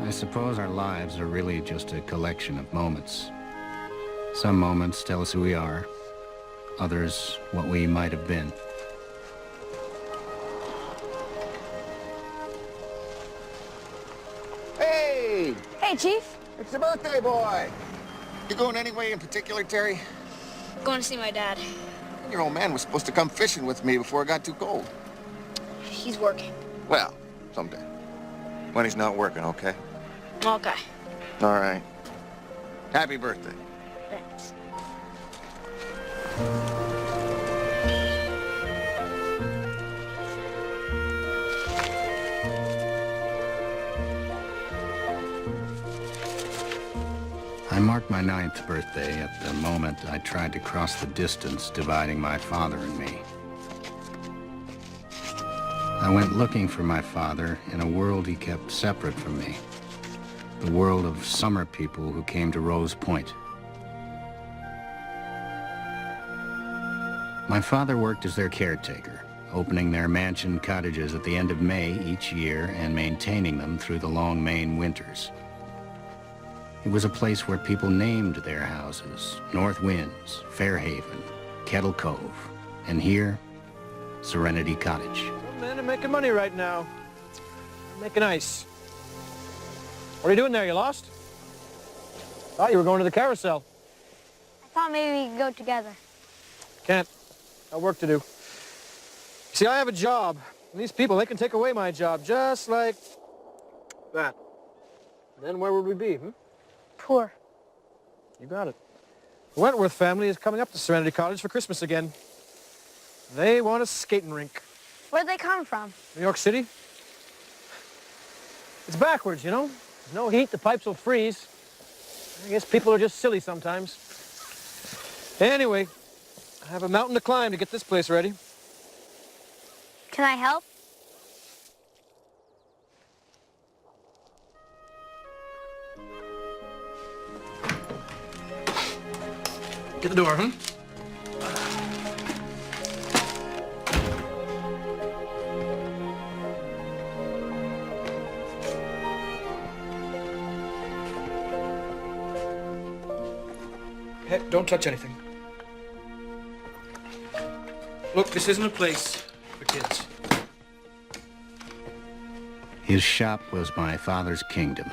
I suppose our lives are really just a collection of moments. Some moments tell us who we are, others what we might have been. Hey! Hey, Chief. It's your birthday, boy! You going anywhere in particular, Terry? Going to see my dad. Your old man was supposed to come fishing with me before it got too cold. He's working. Well, someday. When he's not working, okay? Okay. All right. Happy birthday. Thanks. I marked my 9th birthday at the moment I tried to cross the distance dividing my father and me. I went looking for my father in a world he kept separate from me. The world of summer people who came to Rose Point. My father worked as their caretaker, opening their mansion cottages at the end of May each year and maintaining them through the long Maine winters. It was a place where people named their houses, North Winds, Fairhaven, Kettle Cove, and here, Serenity Cottage. Some men are making money right now. They're making ice. What are you doing there? You lost? Thought you were going to the carousel. I thought maybe we could go together. Can't. Got work to do. See, I have a job. And these people, they can take away my job just like that. Then where would we be, Poor. You got it. The Wentworth family is coming up to Serenity Cottage for Christmas again. They want a skating rink. Where'd they come from? New York City? It's backwards, you know? There's no heat, the pipes will freeze. I guess people are just silly sometimes. Anyway, I have a mountain to climb to get this place ready. Can I help? Get the door, Hey, don't touch anything. Look, this isn't a place for kids. His shop was my father's kingdom,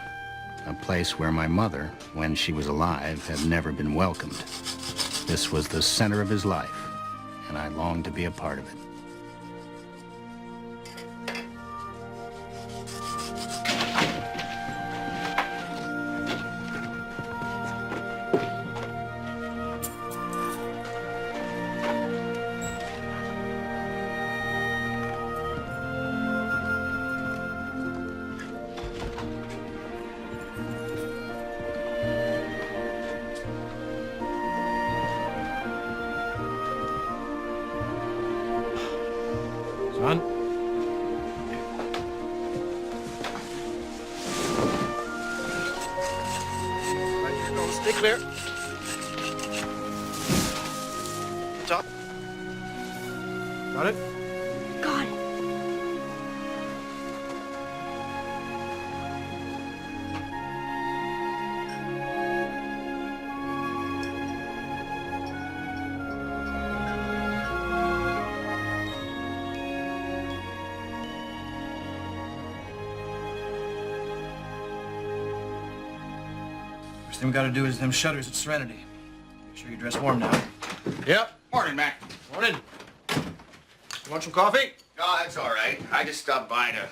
a place where my mother, when she was alive, had never been welcomed. This was the center of his life, and I longed to be a part of it. Son? Right here, go. Stay clear. Top. Got it? Got it. First thing we gotta do is them shutters at Serenity. Make sure you dress warm now. Yep. Morning, Mac. Morning. You want some coffee? Oh, that's all right. I just stopped by to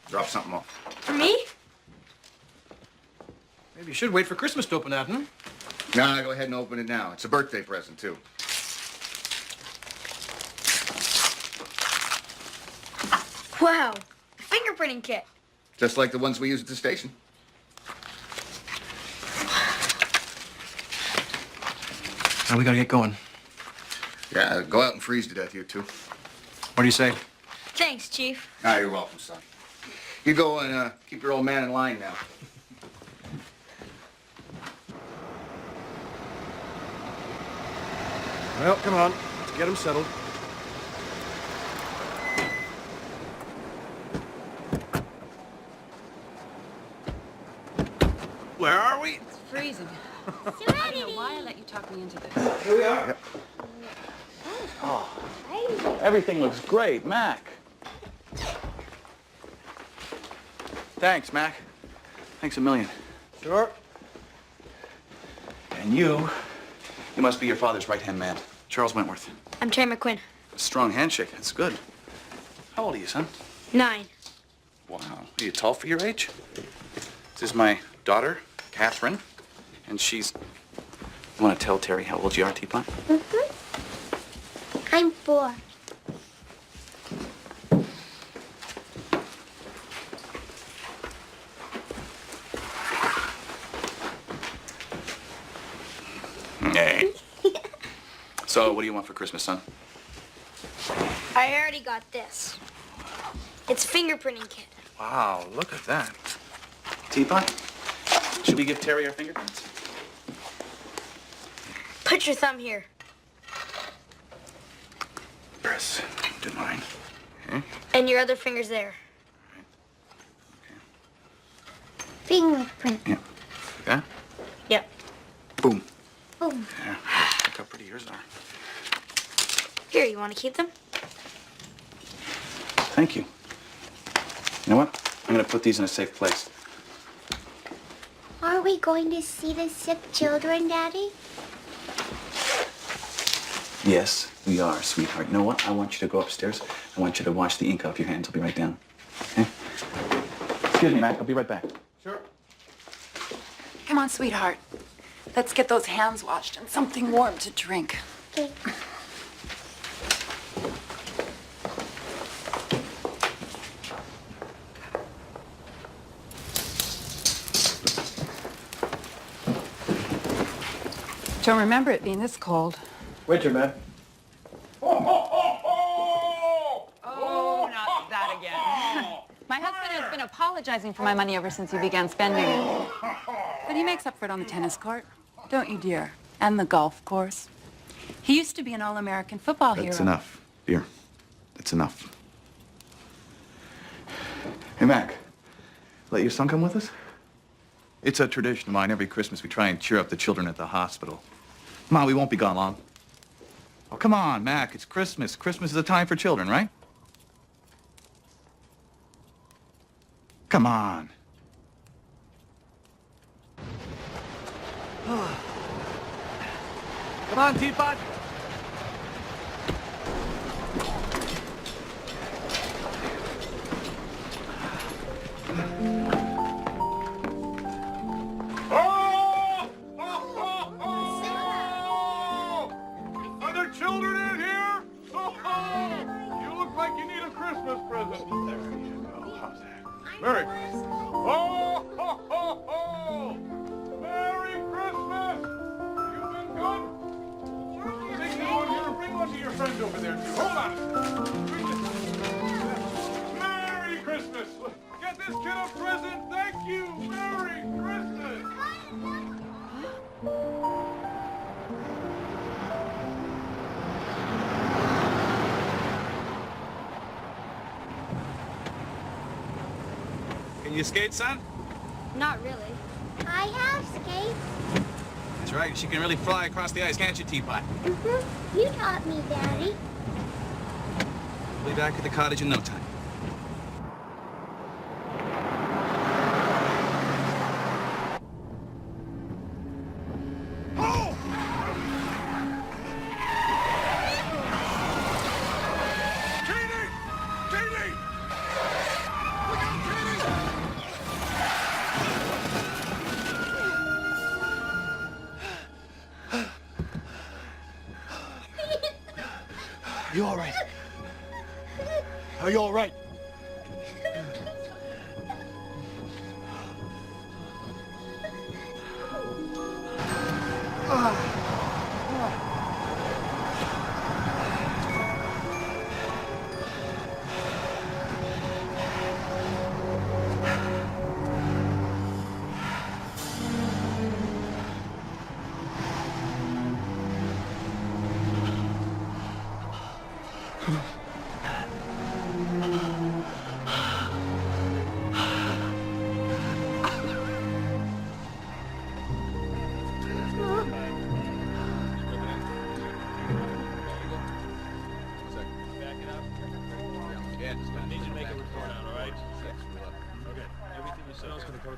drop something off. For me? Maybe you should wait for Christmas to open that, Nah, go ahead and open it now. It's a birthday present, too. Wow. A fingerprinting kit. Just like the ones we use at the station. Now we gotta get going. Yeah, go out and freeze to death, you two. What do you say? Thanks, Chief. Ah, you're welcome, son. You go and keep your old man in line now. Well, come on. Let's get him settled. Where are we? It's freezing. I don't know why I let you talk me into this. Here we are. Oh, everything looks great, Mac. Thanks, Mac. Thanks a million. Sure. And you must be your father's right-hand man, Charles Wentworth. I'm Terry McQuinn. A strong handshake, that's good. How old are you, son? 9. Wow, are you tall for your age? This is my daughter, Catherine, and she's... You want to tell Terry how old you are, Teapot? I'm 4. Hey. So, what do you want for Christmas, son? I already got this. It's fingerprinting kit. Wow, look at that. Teapot, should we give Terry our fingerprints? Put your thumb here. Press to mine. Okay. And your other finger's there. Fingerprint. Yeah. Like that? Yep. Boom. Boom. Yeah. Look how pretty yours are. Here, you want to keep them? Thank you. You know what? I'm going to put these in a safe place. Are we going to see the sick children, Daddy? Yes, we are, sweetheart. You know what? I want you to go upstairs. I want you to wash the ink off your hands. I'll be right down. Okay? Excuse me, Mac. I'll be right back. Sure. Come on, sweetheart. Let's get those hands washed and something warm to drink. Okay. Don't remember it being this cold. Winter, man. Oh, not that again. My husband has been apologizing for my money ever since he began spending it. But he makes up for it on the tennis court. Don't you, dear? And the golf course. He used to be an all-American football hero. That's enough, dear. That's enough. Hey, Mac. Let your son come with us? It's a tradition of mine. Every Christmas we try and cheer up the children at the hospital. Come on, we won't be gone long. Oh, come on, Mac. It's Christmas. Christmas is a time for children, right? Come on. Come on, Teapot. Are there children in here? You look like you need a Christmas present. There you go. How's that? Merry. Oh! Merry Christmas! You've been good? Bring one to your friend over there, too. Hold on. Merry Christmas! Get this kid a present. Thank you. Merry Christmas! Can you skate, son? Not really. I have skates. That's right. She can really fly across the ice, can't you, Teapot? You taught me, Daddy. We'll be back at the cottage in no time. Are you all right? Are you all right?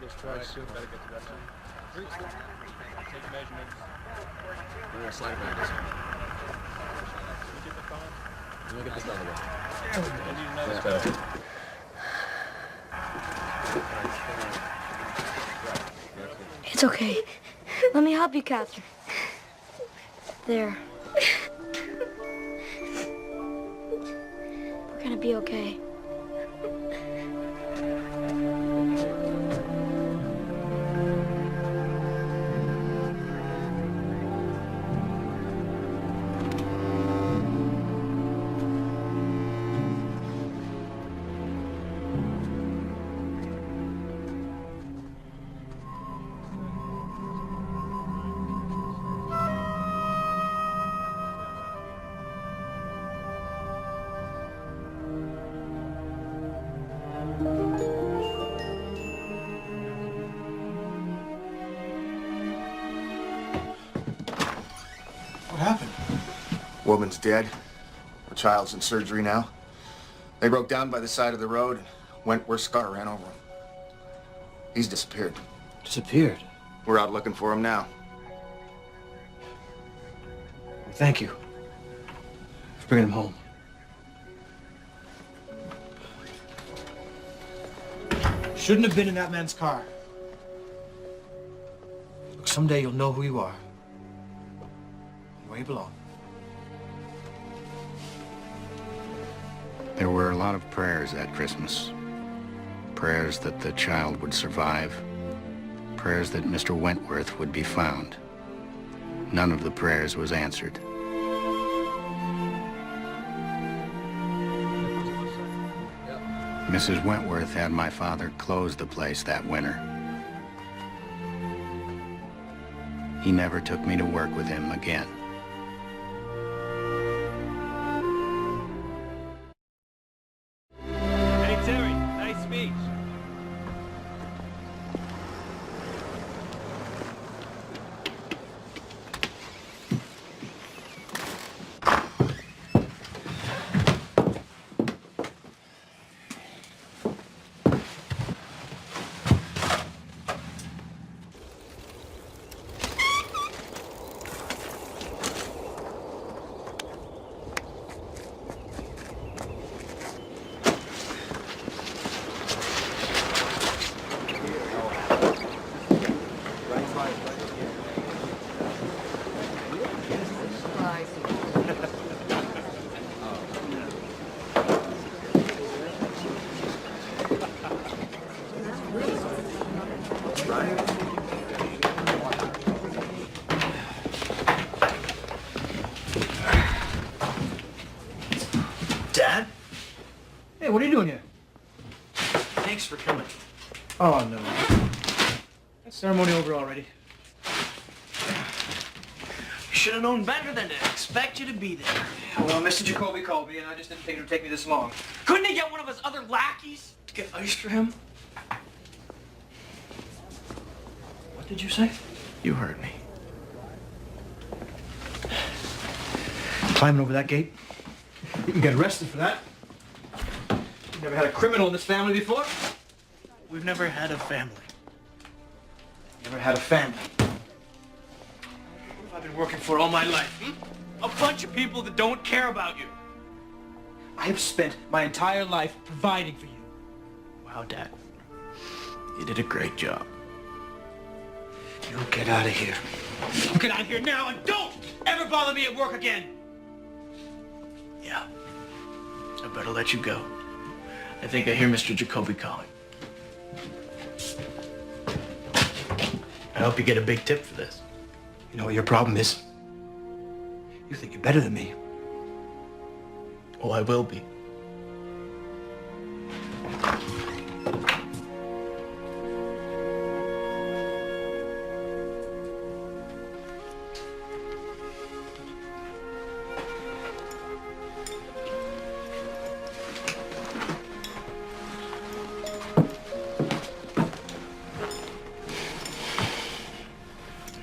this twice. Take measurements. We're gonna slide it back this way. Look at this other way. That's better. It's okay. Let me help you, Catherine. There. We're gonna be okay. What happened? Woman's dead. The child's in surgery now. They broke down by the side of the road and Wentworth's car ran over him. He's disappeared. Disappeared. We're out looking for him now. Thank you for bringing him home. Shouldn't have been in that man's car. Look, someday you'll know who you are. Where you belong. There were a lot of prayers that Christmas. Prayers that the child would survive. Prayers that Mr. Wentworth would be found. None of the prayers was answered. Mrs. Wentworth had my father close the place that winter. He never took me to work with him again. Hey, Terry, nice speech. Dad? Hey, what are you doing here? Thanks for coming. Oh, no. That ceremony over already. You should have known better than to expect you to be there. Well, Mr. Jacoby called me, and I just didn't think it would take me this long. Couldn't he get one of his other lackeys to get ice for him? What did you say? You heard me. Climbing over that gate? You can get arrested for that. You've never had a criminal in this family before? We've never had a family. Never had a family. What have I been working for all my life? A bunch of people that don't care about you. I have spent my entire life providing for you. Wow, Dad. You did a great job. You get out of here. You get out of here now and don't ever bother me at work again. Yeah. I better let you go. I think I hear Mr. Jacoby calling. I hope you get a big tip for this. You know what your problem is? You think you're better than me. Oh, I will be.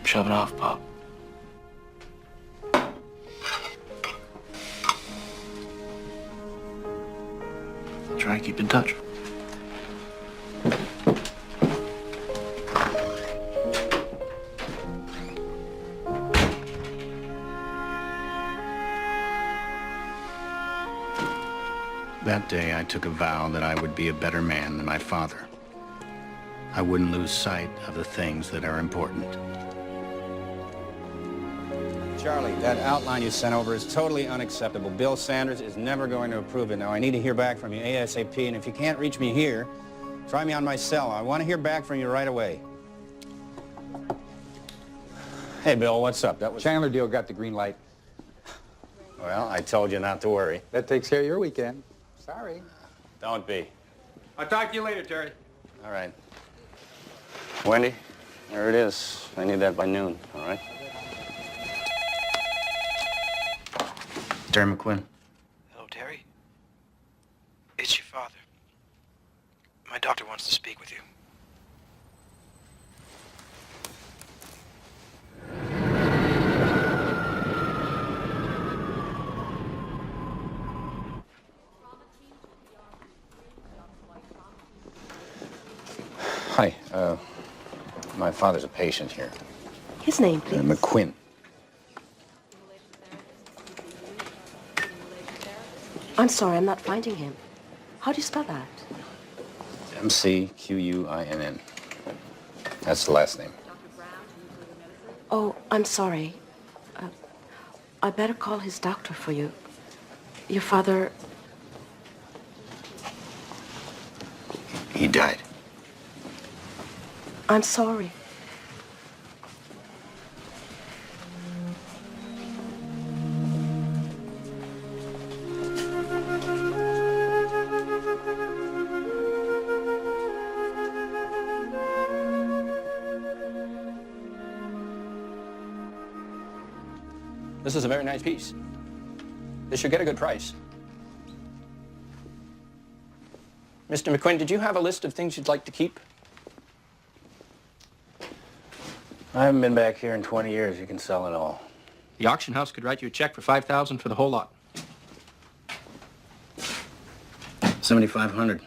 Shoving off, Pop. Try and keep in touch. That day, I took a vow that I would be a better man than my father. I wouldn't lose sight of the things that are important. Charlie, that outline you sent over is totally unacceptable. Bill Sanders is never going to approve it. Now, I need to hear back from you ASAP, and if you can't reach me here, try me on my cell. I want to hear back from you right away. Hey, Bill, what's up? That was... Chandler deal got the green light. Well, I told you not to worry. That takes care of your weekend. Sorry. Don't be. I'll talk to you later, Terry. All right. Wendy, there it is. I need that by noon, all right? Terry McQuinn. Hello, Terry. It's your father. My doctor wants to speak with you. Hi, my father's a patient here. His name, please. McQuinn. I'm sorry, I'm not finding him. How do you spell that? McQuinn. That's the last name. Oh, I'm sorry. I better call his doctor for you. Your father... He died. I'm sorry. This is a very nice piece. This should get a good price. Mr. McQuinn, did you have a list of things you'd like to keep? I haven't been back here in 20 years. You can sell it all. The auction house could write you a check for $5,000 for the whole lot. 7,500.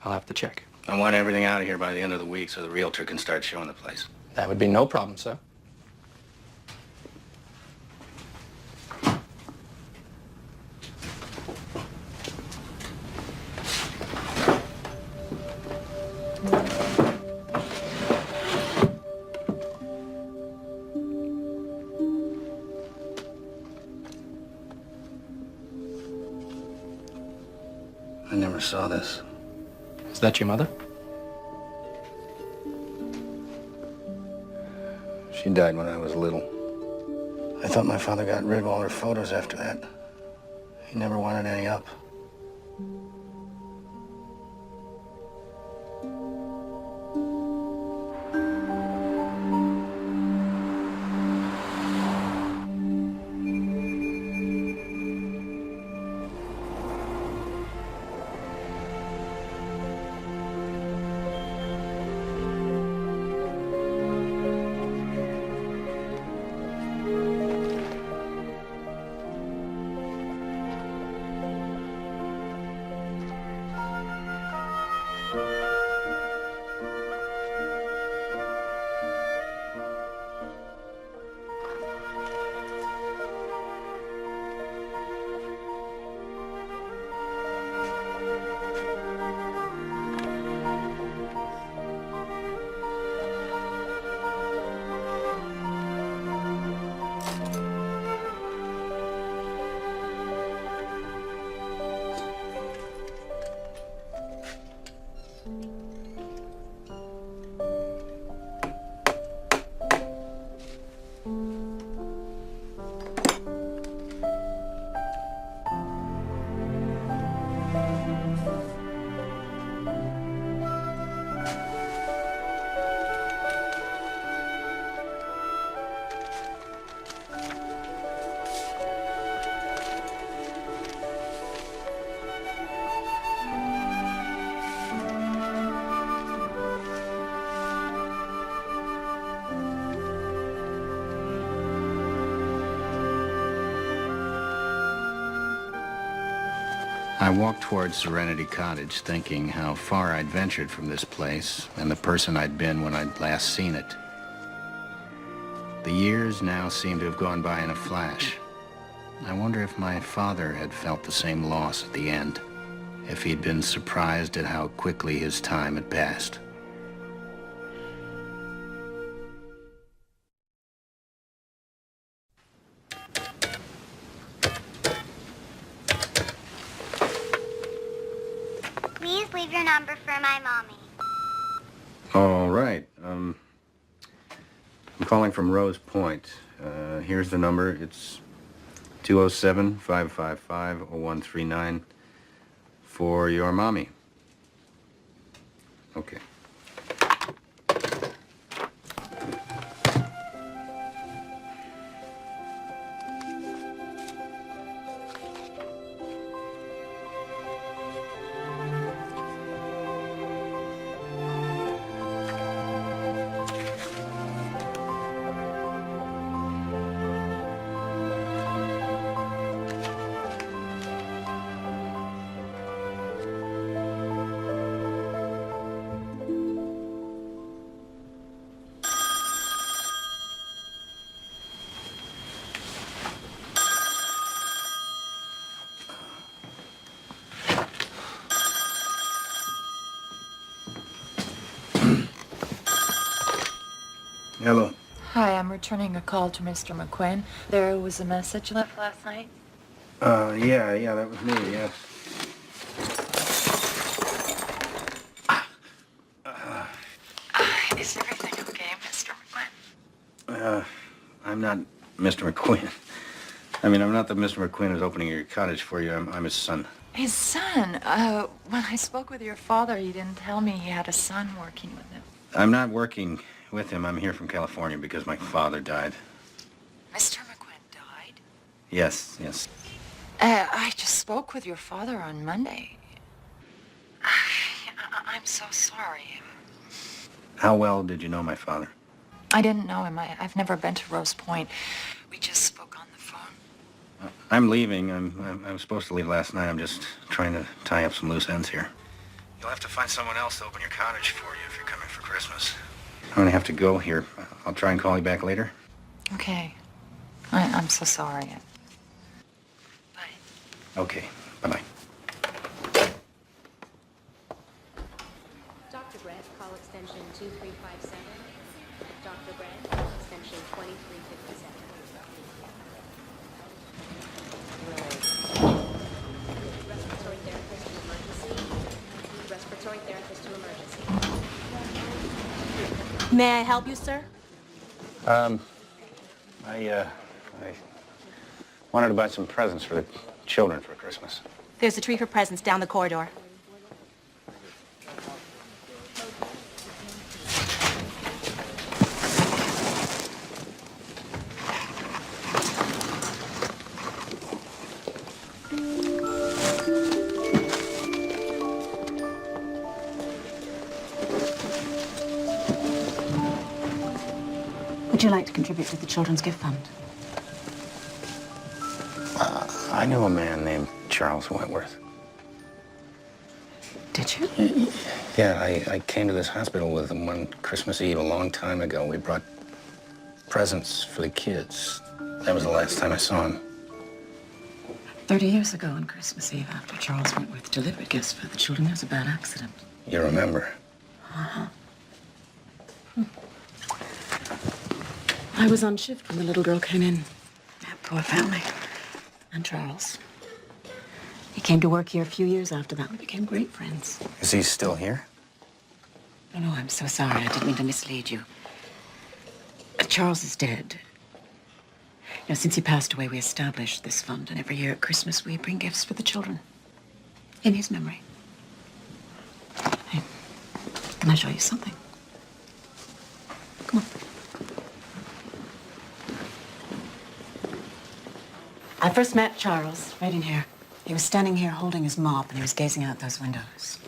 I'll have to check. I want everything out of here by the end of the week so the realtor can start showing the place. That would be no problem, sir. I never saw this. Is that your mother? She died when I was little. I thought my father got rid of all her photos after that. He never wanted any up. I walked towards Serenity Cottage thinking how far I'd ventured from this place and the person I'd been when I'd last seen it. The years now seemed to have gone by in a flash. I wonder if my father had felt the same loss at the end, if he'd been surprised at how quickly his time had passed. Please leave your number for my mommy. All right. I'm calling from Rose Point. Here's the number. It's 207-555-0139 for your mommy. Okay. Hello. Hi, I'm returning a call to Mr. McQuinn. There was a message left last night. Yeah, that was me, yes. Is everything okay, Mr. McQuinn? I'm not Mr. McQuinn. I mean, I'm not the Mr. McQuinn who's opening your cottage for you. I'm his son. His son? When I spoke with your father, he didn't tell me he had a son working with him. I'm not working with him. I'm here from California because my father died. Mr. McQuinn died? Yes. I just spoke with your father on Monday. I'm so sorry. How well did you know my father? I didn't know him. I've never been to Rose Point. We just spoke on the phone. I'm leaving. I was supposed to leave last night. I'm just trying to tie up some loose ends here. You'll have to find someone else to open your cottage for you if you're coming for Christmas. I'm gonna have to go here. I'll try and call you back later. Okay. I'm so sorry. Okay, bye-bye. Dr. Brett, call extension 2357. Dr. Brett, extension 2357. Respiratory therapist to emergency. Respiratory therapist to emergency. May I help you, sir? I wanted to buy some presents for the children for Christmas. There's a tree for presents down the corridor. Would you like to contribute to the Children's Gift Fund? I knew a man named Charles Wentworth. Did you? Yeah, I came to this hospital with him one Christmas Eve a long time ago. We brought presents for the kids. That was the last time I saw him. 30 years ago on Christmas Eve, after Charles Wentworth delivered gifts for the children, there was a bad accident. You remember? Uh-huh. I was on shift when the little girl came in. That poor family. And Charles. He came to work here a few years after that. We became great friends. Is he still here? Oh, no, I'm so sorry. I didn't mean to mislead you. Charles is dead. You know, since he passed away, we established this fund, and every year at Christmas, we bring gifts for the children. In his memory. Hey, can I show you something? Come on. I first met Charles right in here. He was standing here holding his mop, and he was gazing out those windows.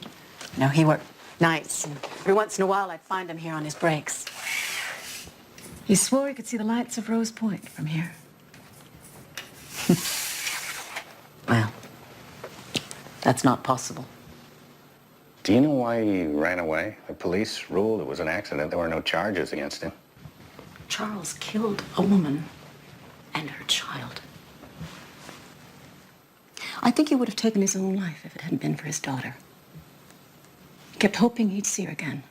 You know, he worked nights, and every once in a while, I'd find him here on his breaks. He swore he could see the lights of Rose Point from here. Well, that's not possible. Do you know why he ran away? The police ruled it was an accident. There were no charges against him. Charles killed a woman and her child. I think he would have taken his own life if it hadn't been for his daughter. He kept hoping he'd see her again.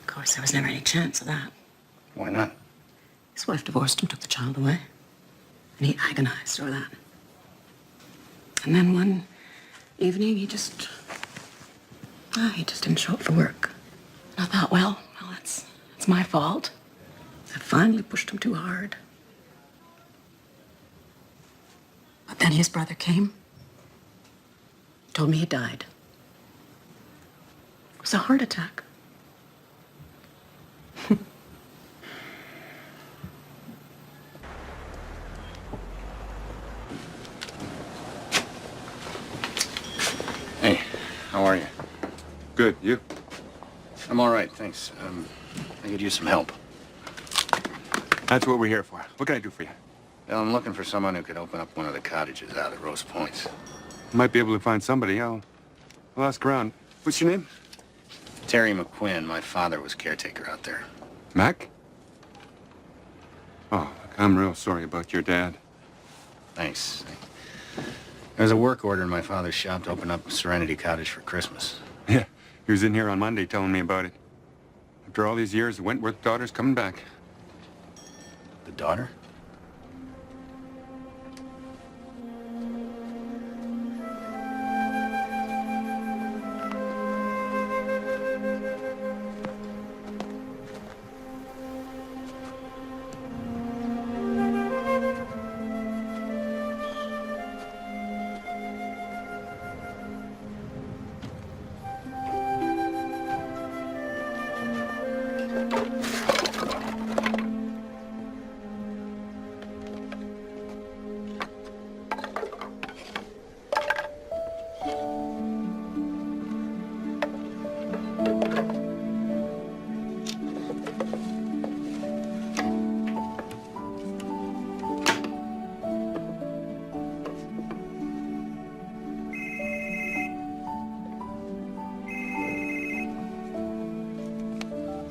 Of course, there was never any chance of that. Why not? His wife divorced him, took the child away. And he agonized over that. And then one evening, he just didn't show up for work. And I thought, well, it's my fault. I finally pushed him too hard. But then his brother came, told me he died. It was a heart attack. Hey, how are you? Good, you? I'm all right, thanks. I could use some help. That's what we're here for. What can I do for you? Well, I'm looking for someone who could open up one of the cottages out at Rose Points. Might be able to find somebody. I'll ask around. What's your name? Terry McQuinn. My father was caretaker out there. Mac? Oh, look, I'm real sorry about your dad. Thanks. There's a work order in my father's shop to open up Serenity Cottage for Christmas. Yeah, he was in here on Monday telling me about it. After all these years, the Wentworth daughter's coming back. The daughter?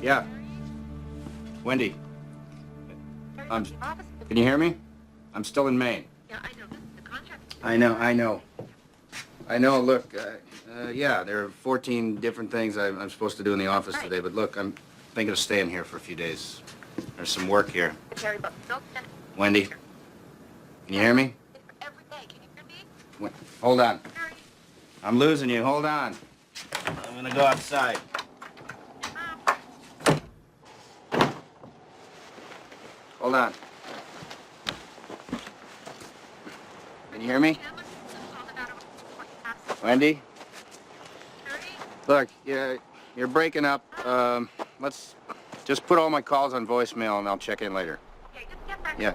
Yeah. Wendy. Can you hear me? I'm still in Maine. Yeah, I know. The contract. I know. Look, yeah, there are 14 different things I'm supposed to do in the office today, but look, I'm thinking of staying here for a few days. There's some work here. Wendy, can you hear me? Every day. Can you hear me? Hold on. I'm losing you. Hold on. I'm gonna go outside. Hold on. Can you hear me? Wendy? Look, you're breaking up. Let's just put all my calls on voicemail and I'll check in later. Okay, just get back. Yeah.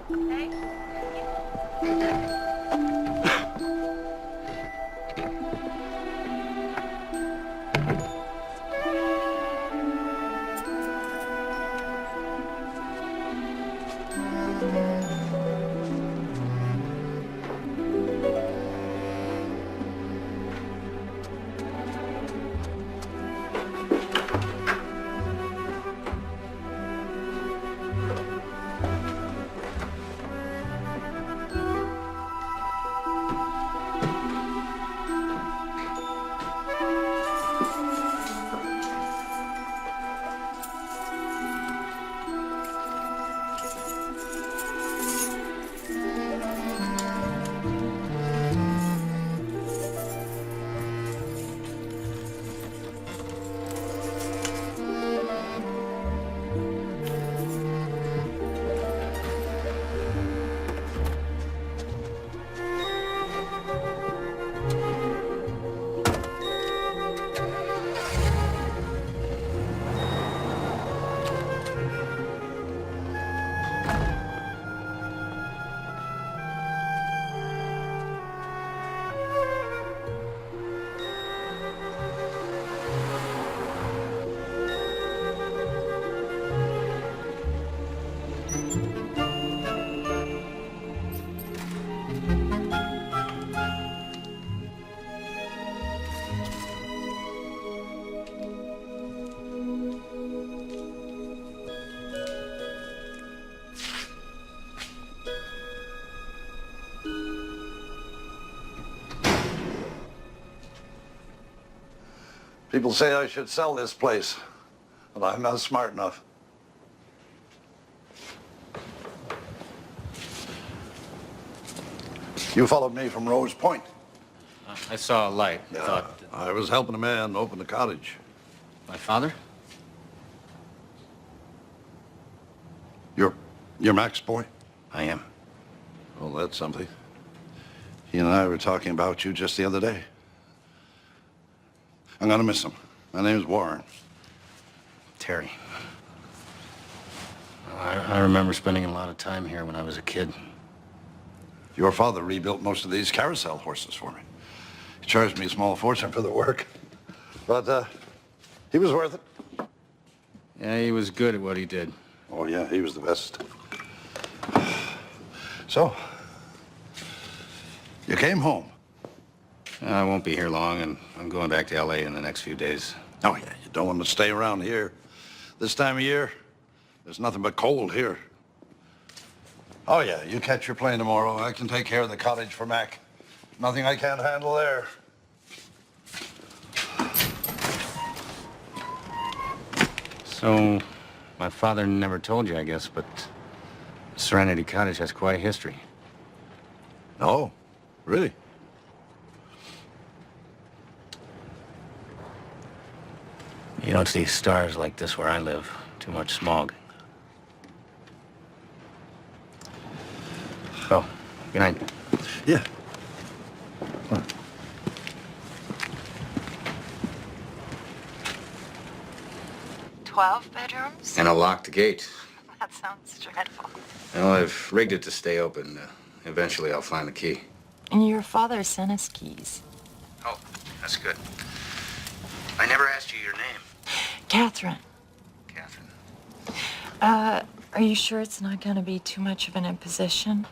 People say I should sell this place, but I'm not smart enough. You followed me from Rose Point. I saw a light. I was helping a man open the cottage. My father? You're Mac's boy? I am. Well, that's something. He and I were talking about you just the other day. I'm gonna miss him. My name's Warren. Terry. I remember spending a lot of time here when I was a kid. Your father rebuilt most of these carousel horses for me. He charged me a small fortune for the work. But, he was worth it. Yeah, he was good at what he did. Oh, yeah, he was the best. So, you came home. I won't be here long, and I'm going back to L.A. in the next few days. Oh, yeah, you don't want to stay around here. This time of year, there's nothing but cold here. Oh, yeah, you catch your plane tomorrow. I can take care of the cottage for Mac. Nothing I can't handle there. So, my father never told you, I guess, but Serenity Cottage has quite a history. No, really? You don't see stars like this where I live. Too much smog. Oh, good night. Yeah. 12 bedrooms? And a locked gate. That sounds dreadful. Well, I've rigged it to stay open. Eventually, I'll find the key. And your father sent us keys. Oh, that's good. I never asked you your name. Catherine. Catherine. Are you sure it's not going to be too much of an imposition?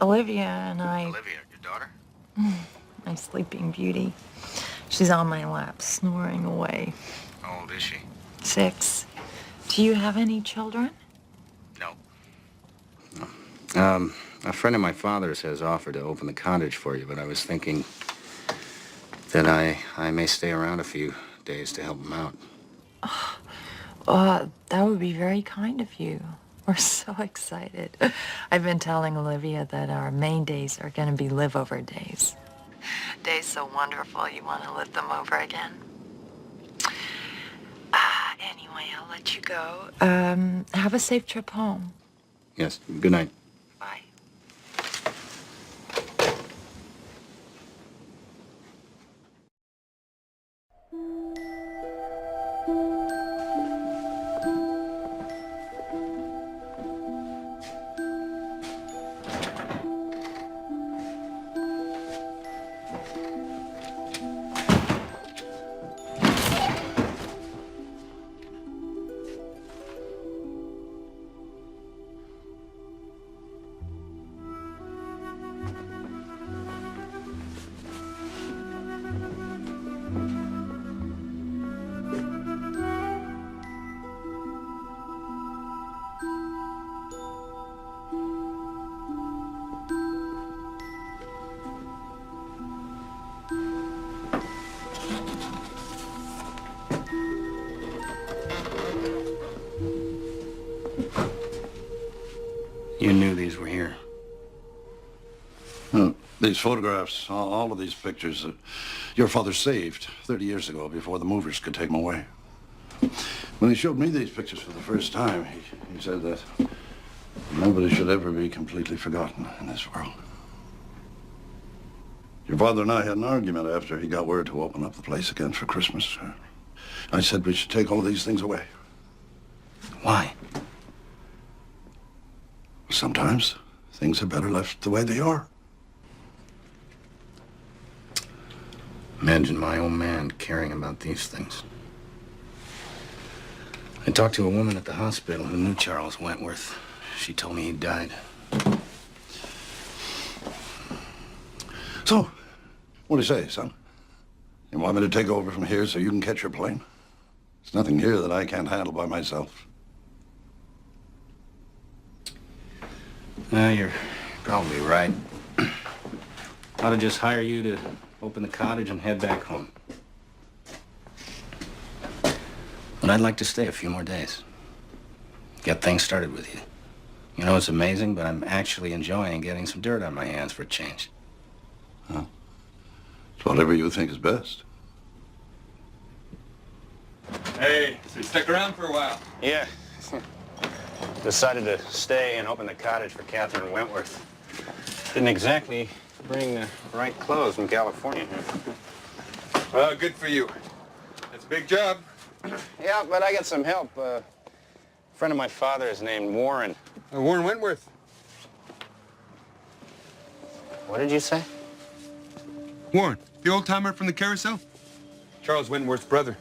Olivia and I... Olivia, your daughter? My sleeping beauty. She's on my lap, snoring away. How old is she? 6. Do you have any children? No. A friend of my father's has offered to open the cottage for you, but I was thinking that I may stay around a few days to help him out. That would be very kind of you. We're so excited. I've been telling Olivia that our main days are going to be live-over days. Days so wonderful you want to live them over again. Anyway, I'll let you go. Have a safe trip home. Yes, good night. Bye. You knew these were here. These photographs, all of these pictures, your father saved 30 years ago before the movers could take them away. When he showed me these pictures for the first time, he said that nobody should ever be completely forgotten in this world. Your father and I had an argument after he got word to open up the place again for Christmas. I said we should take all these things away. Why? Sometimes things are better left the way they are. Imagine my old man caring about these things. I talked to a woman at the hospital who knew Charles Wentworth. She told me he died. So, what do you say, son? You want me to take over from here so you can catch your plane? There's nothing here that I can't handle by myself. You're probably right. Ought to just hire you to open the cottage and head back home. But I'd like to stay a few more days. Get things started with you. You know, it's amazing, but I'm actually enjoying getting some dirt on my hands for a change. Huh? It's whatever you think is best. Hey, so you stuck around for a while? Yeah. Decided to stay and open the cottage for Catherine Wentworth. Didn't exactly bring the right clothes from California. Well, good for you. That's a big job. Yeah, but I got some help. A friend of my father is named Warren. Warren Wentworth. What did you say? Warren, the old-timer from the carousel? Charles Wentworth's brother.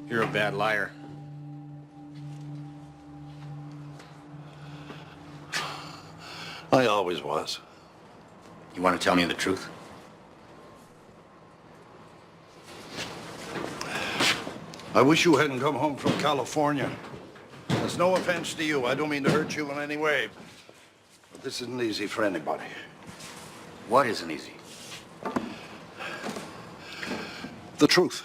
You're a bad liar. I always was. You want to tell me the truth? I wish you hadn't come home from California. That's no offense to you. I don't mean to hurt you in any way. But this isn't easy for anybody. What isn't easy? The truth.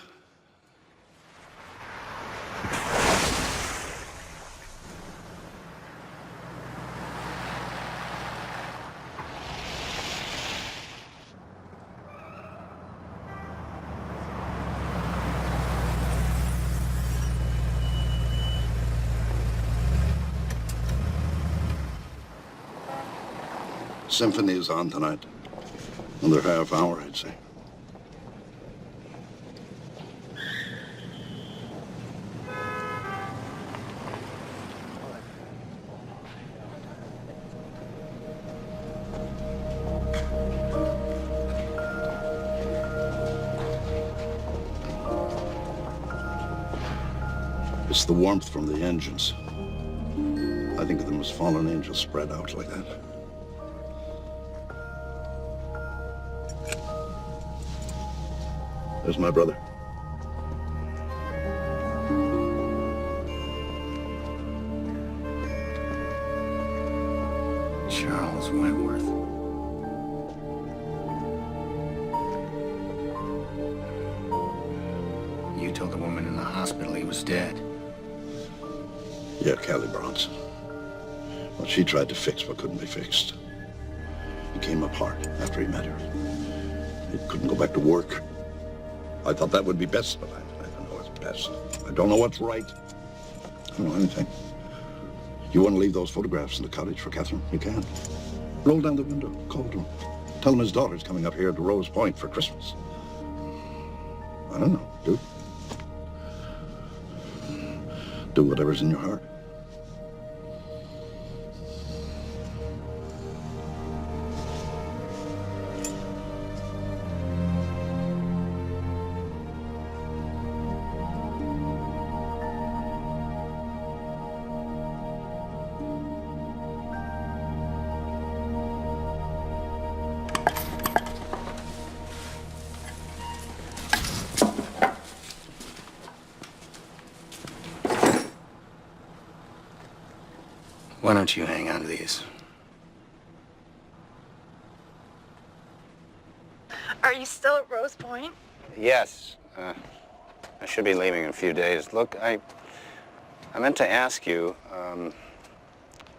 Symphony is on tonight. Another half hour, I'd say. It's the warmth from the engines. I think of them as fallen angels spread out like that. There's my brother. Charles Wentworth. You told the woman in the hospital he was dead. Yeah, Callie Bronson. Well, she tried to fix what couldn't be fixed. He came apart after he met her. He couldn't go back to work. I thought that would be best, but I don't know what's best. I don't know what's right. I don't know anything. You want to leave those photographs in the cottage for Catherine? You can. Roll down the window, call to him. Tell him his daughter's coming up here to Rose Point for Christmas. I don't know, do. Do whatever's in your heart. Why don't you hang on to these? Are you still at Rose Point? Yes. I should be leaving in a few days. Look, I meant to ask you,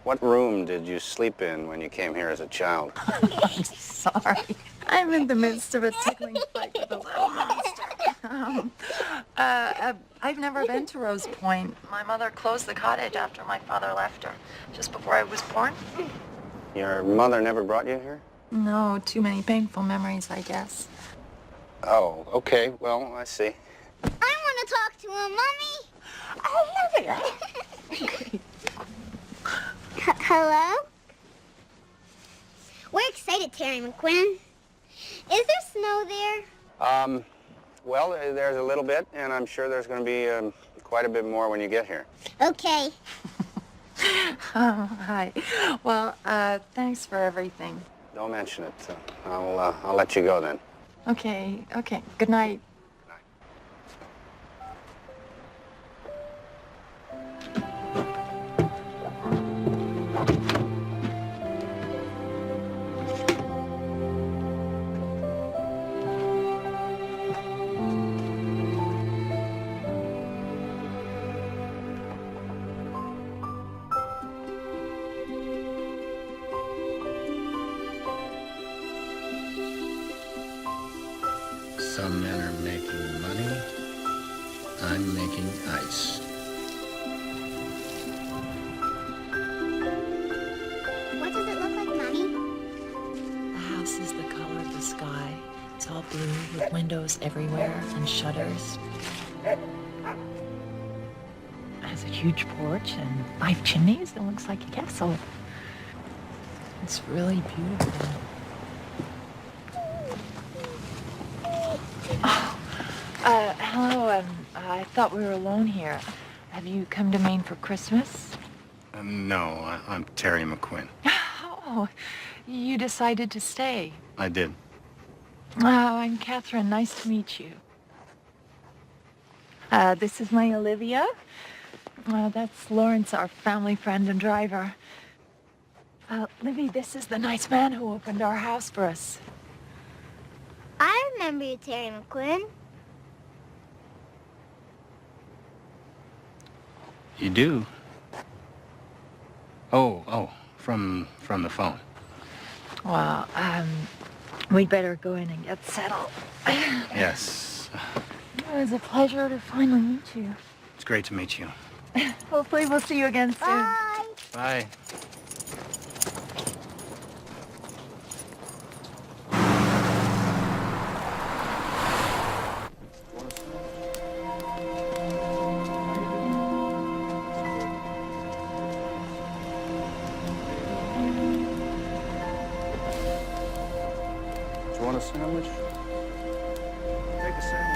what room did you sleep in when you came here as a child? I'm sorry. I'm in the midst of a tickling fight with a little monster. I've never been to Rose Point. My mother closed the cottage after my father left her, just before I was born. Your mother never brought you here? No, too many painful memories, I guess. Oh, okay. Well, I see. I want to talk to him, Mommy. I love it. Hello? We're excited, Terry McQuinn. Is there snow there? Well, there's a little bit, and I'm sure there's going to be quite a bit more when you get here. Okay. Oh, hi. Well, thanks for everything. Don't mention it. I'll let you go then. Okay. Good night. some men are making money, I'm making ice. What does it look like, Mommy? The house is the color of the sky. It's all blue with windows everywhere and shutters. It has a huge porch and 5 chimneys. It looks like a castle. It's really beautiful. Hello. I thought we were alone here. Have you come to Maine for Christmas? No, I'm Terry McQuinn. Oh, you decided to stay. I did. Oh, I'm Catherine. Nice to meet you. This is my Olivia. That's Lawrence, our family friend and driver. Libby, this is the nice man who opened our house for us. I remember you, Terry McQuinn. You do? Oh, from the phone. Well, we'd better go in and get settled. Yes. It was a pleasure to finally meet you. It's great to meet you. Hopefully we'll see you again soon. Bye. Bye. Do you want a sandwich? Take a sandwich.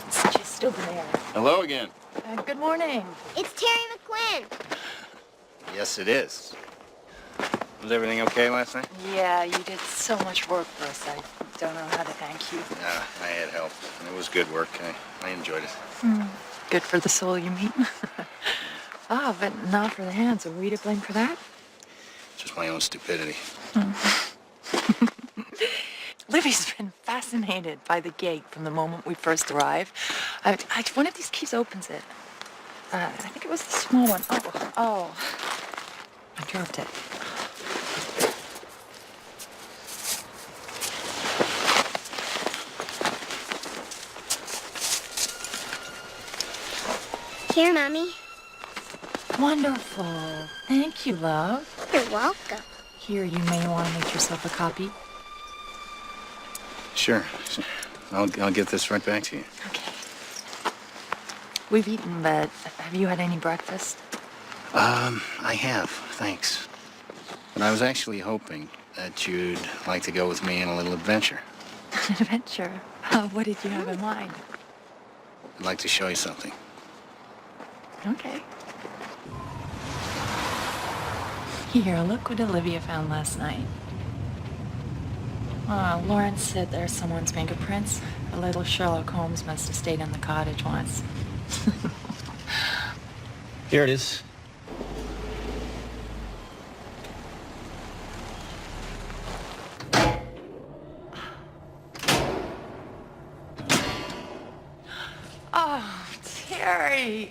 It's just over there. Hello again. Good morning. It's Terry McQuinn. Yes, it is. Was everything okay last night? Yeah, you did so much work for us. I don't know how to thank you. I had help. It was good work. I enjoyed it. Good for the soul you meet. But not for the hands. Are we to blame for that? Just my own stupidity. Livy's been fascinated by the gate from the moment we first arrived. One of these keys opens it. I think it was the small one. Oh. I dropped it. Here, Mommy. Wonderful. Thank you, love. You're welcome. Here, you may want to make yourself a copy. Sure. I'll get this right back to you. Okay. We've eaten, but have you had any breakfast? I have, thanks. But I was actually hoping that you'd like to go with me on a little adventure. An adventure? What did you have in mind? I'd like to show you something. Okay. Here, look what Olivia found last night. Lawrence said there's someone's fingerprints. A little Sherlock Holmes must have stayed in the cottage once. Here it is. Oh, Terry.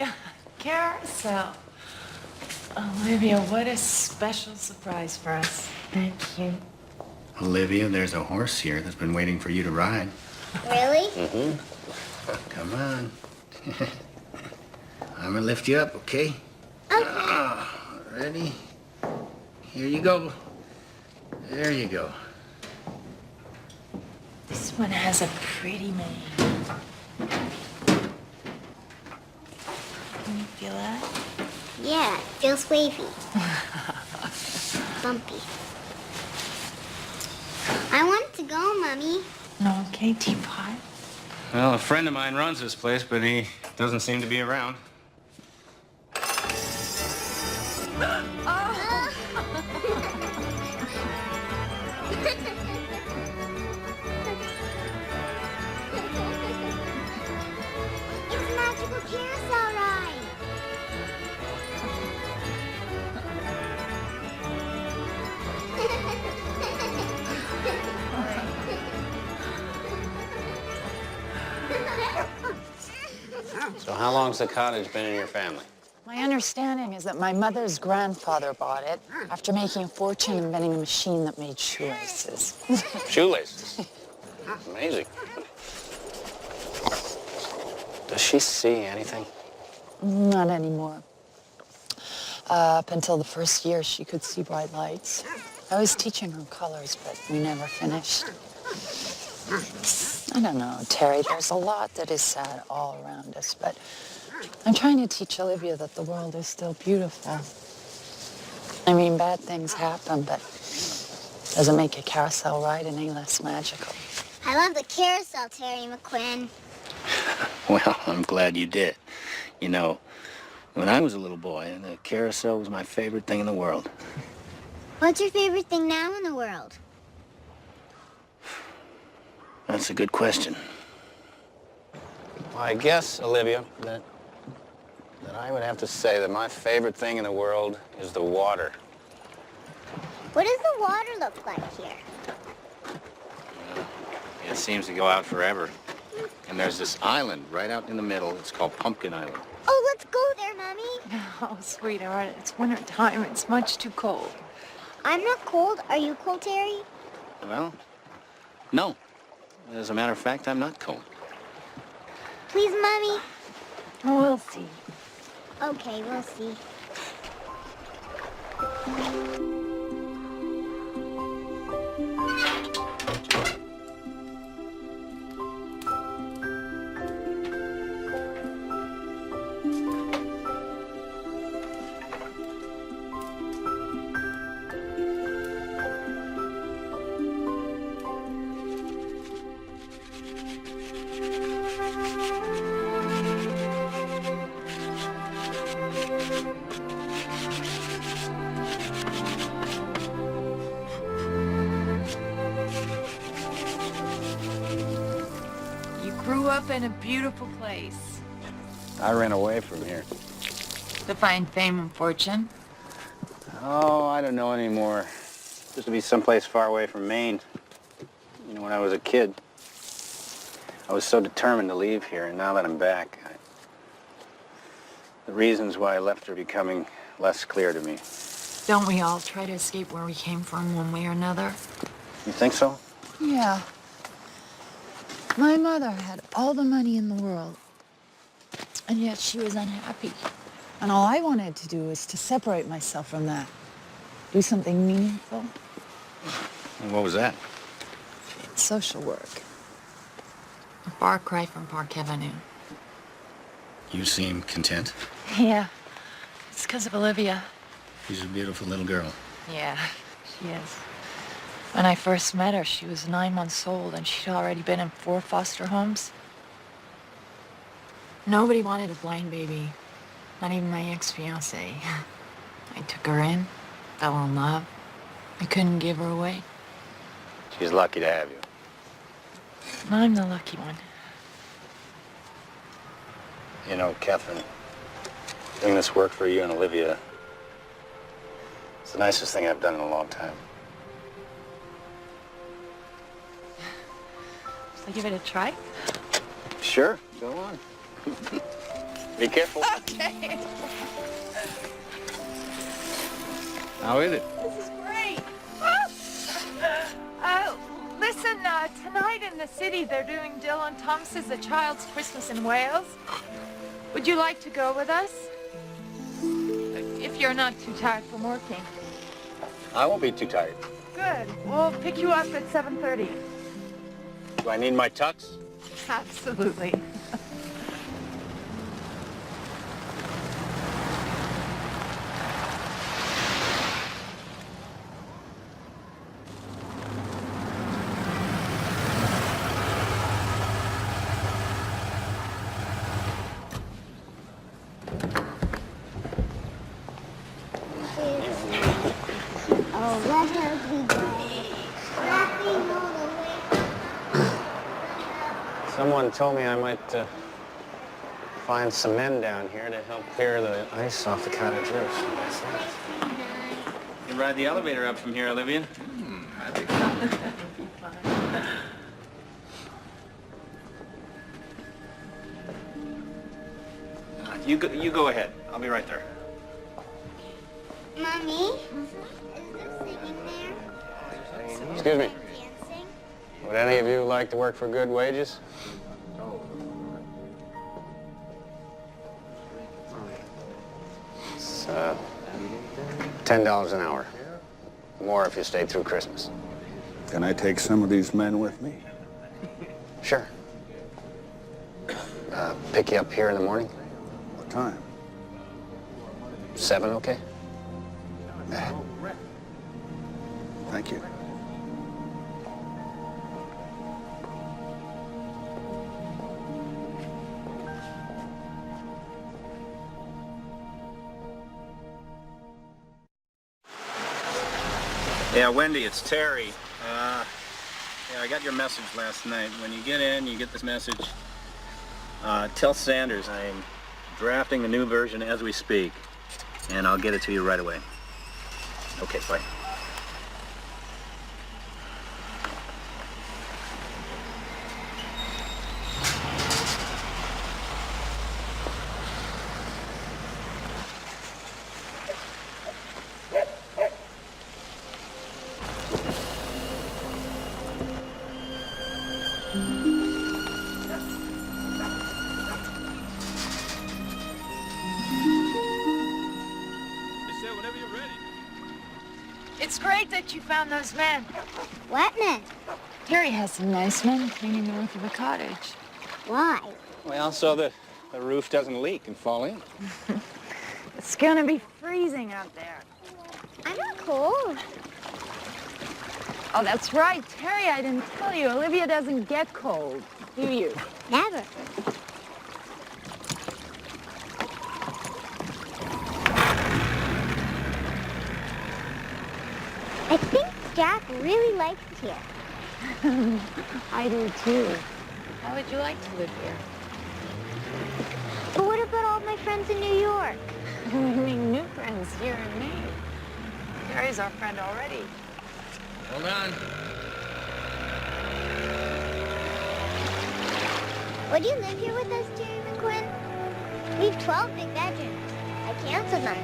Carousel. Olivia, what a special surprise for us. Thank you. Olivia, there's a horse here that's been waiting for you to ride. Really? Mm-hmm. Come on. I'm gonna lift you up, okay? Okay. Ready? Here you go. There you go. This one has a pretty mane. Can you feel that? Yeah, it feels wavy. Bumpy. I want to go, Mommy. Okay, teapot. Well, a friend of mine runs this place, but he doesn't seem to be around. It's a magical carousel ride. how long's the cottage been in your family? My understanding is that my mother's grandfather bought it after making a fortune inventing a machine that made shoelaces. Shoelaces? Amazing. Does she see anything? Not anymore. Up until the first year, she could see bright lights. I was teaching her colors, but we never finished. I don't know, Terry, there's a lot that is sad all around us, but I'm trying to teach Olivia that the world is still beautiful. I mean, bad things happen, but doesn't make a carousel ride any less magical. I love the carousel, Terry McQuinn. Well, I'm glad you did. You know, when I was a little boy, the carousel was my favorite thing in the world. What's your favorite thing now in the world? That's a good question. Well, I guess, Olivia, that I would have to say that my favorite thing in the world is the water. What does the water look like here? It seems to go out forever. And there's this island right out in the middle. It's called Pumpkin Island. Oh, let's go there, Mommy. Oh, sweetheart, it's winter time. It's much too cold. I'm not cold. Are you cold, Terry? Well, no. As a matter of fact, I'm not cold. Please, Mommy. Oh, we'll see. Okay, we'll see. Grew up in a beautiful place. I ran away from here. To find fame and fortune? Oh, I don't know anymore. Just to be someplace far away from Maine. You know, when I was a kid, I was so determined to leave here, and now that I'm back, the reasons why I left are becoming less clear to me. Don't we all try to escape where we came from one way or another? You think so? Yeah. My mother had all the money in the world, and yet she was unhappy. And all I wanted to do was to separate myself from that. Do something meaningful. And what was that? Social work. A far cry from Park Avenue. You seem content. Yeah. It's because of Olivia. She's a beautiful little girl. Yeah, she is. When I first met her, she was 9 months old, and she'd already been in 4 foster homes. Nobody wanted a blind baby, not even my ex-fiancé. I took her in, fell in love. I couldn't give her away. She's lucky to have you. I'm the lucky one. You know, Catherine, doing this work for you and Olivia, it's the nicest thing I've done in a long time. Shall I give it a try? Sure, go on. Be careful. Okay. How is it? This is great. Listen, tonight in the city, they're doing Dylan Thomas's A Child's Christmas in Wales. Would you like to go with us? If you're not too tired from working. I won't be too tired. Good. We'll pick you up at 7:30. Do I need my tux? Absolutely. Oh, let her be laughing all the way. Someone told me I might find some men down here to help clear the ice off the cottage roof. You can ride the elevator up from here, Olivia. That'd be fun. You go ahead. I'll be right there. Mommy, is there singing there? Excuse me. Dancing? Would any of you like to work for good wages? It's $10 an hour. More if you stay through Christmas. Can I take some of these men with me? Sure. Pick you up here in the morning? What time? 7, okay? Thank you. Yeah, Wendy, it's Terry. Yeah, I got your message last night. When you get in, you get this message. Tell Sanders I'm drafting the new version as we speak, and I'll get it to you right away. Okay, bye. It's great that you found those men. What men? Terry has some nice men cleaning the roof of the cottage. Why? Well, so the roof doesn't leak and fall in. It's gonna be freezing out there. I'm not cold. Oh, that's right. Terry, I didn't tell you. Olivia doesn't get cold, do you? Never. I think Jack really likes it here. I do too. How would you like to live here? But what about all my friends in New York? We make new friends here in Maine. Terry's our friend already. Hold on. Would you live here with us, Jerry McQuinn? We have 12 big bedrooms. I canceled them.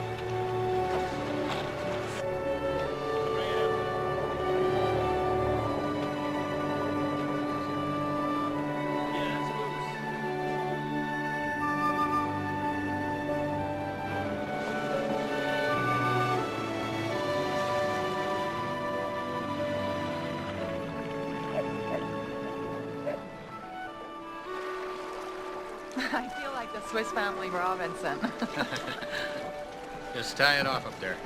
I feel like the Swiss Family Robinson. Just tie it off up there.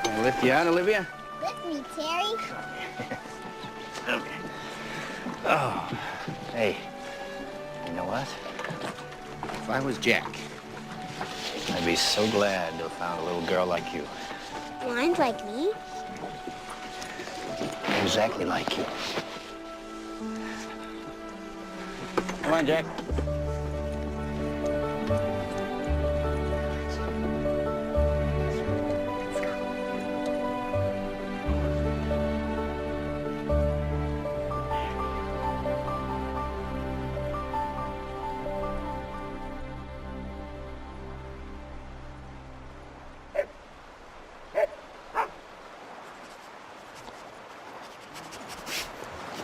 Can I lift you out, Olivia? Lift me, Terry. Okay. Oh, hey, you know what? If I was Jack, I'd be so glad to have found a little girl like you. Lines like me? Exactly like you. Come on, Jack.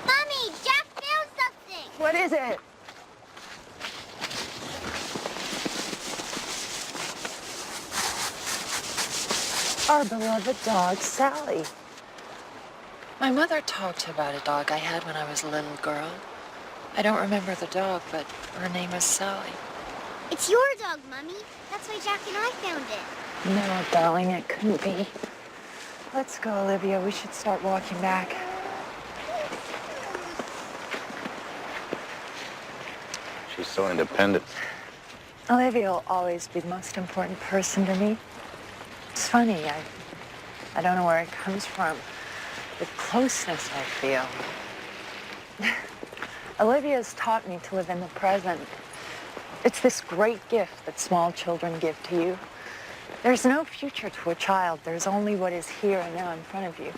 Mommy, Jack found something. What is it? Our beloved dog, Sally. My mother talked about a dog I had when I was a little girl. I don't remember the dog, but her name is Sally. It's your dog, Mommy. That's why Jack and I found it. No, darling, it couldn't be. Let's go, Olivia. We should start walking back. She's so independent. Olivia will always be the most important person to me. It's funny, I don't know where it comes from. The closeness I feel. Olivia's taught me to live in the present. It's this great gift that small children give to you. There's no future to a child. There's only what is here and now in front of you.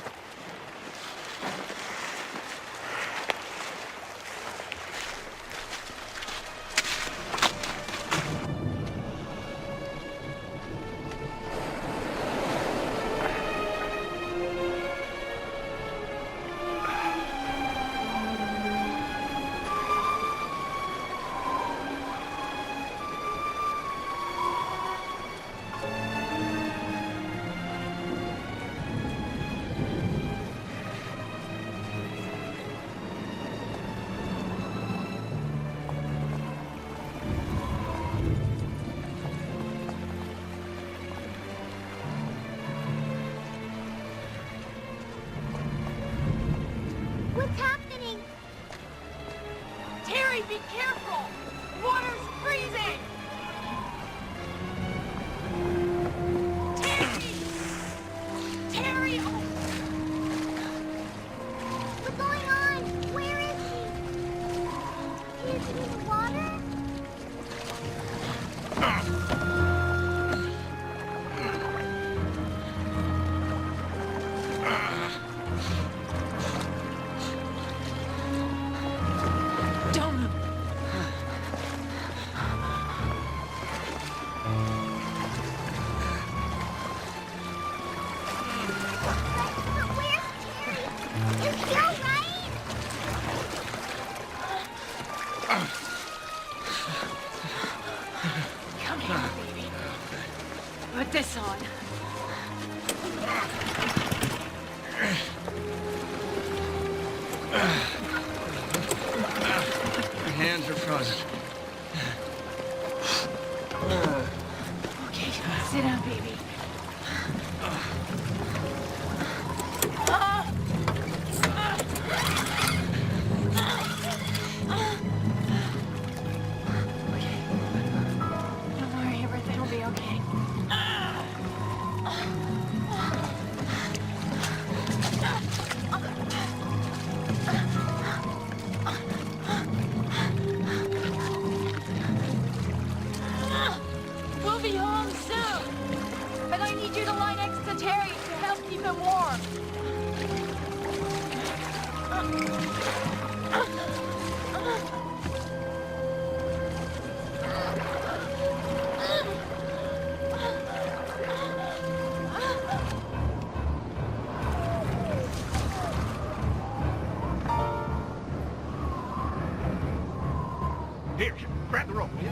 Terry, be careful! Water's freezing! Terry! Terry! Oh. What's going on? Where is he? Is he in the water? Don't move. You're still right? Come here, baby. Put this on. My hands are frozen. Okay, sit down, baby. Don't worry, everything will be okay. We'll be home soon. But I need you to lie next to Terry to help keep him warm. Here, grab the rope, will you?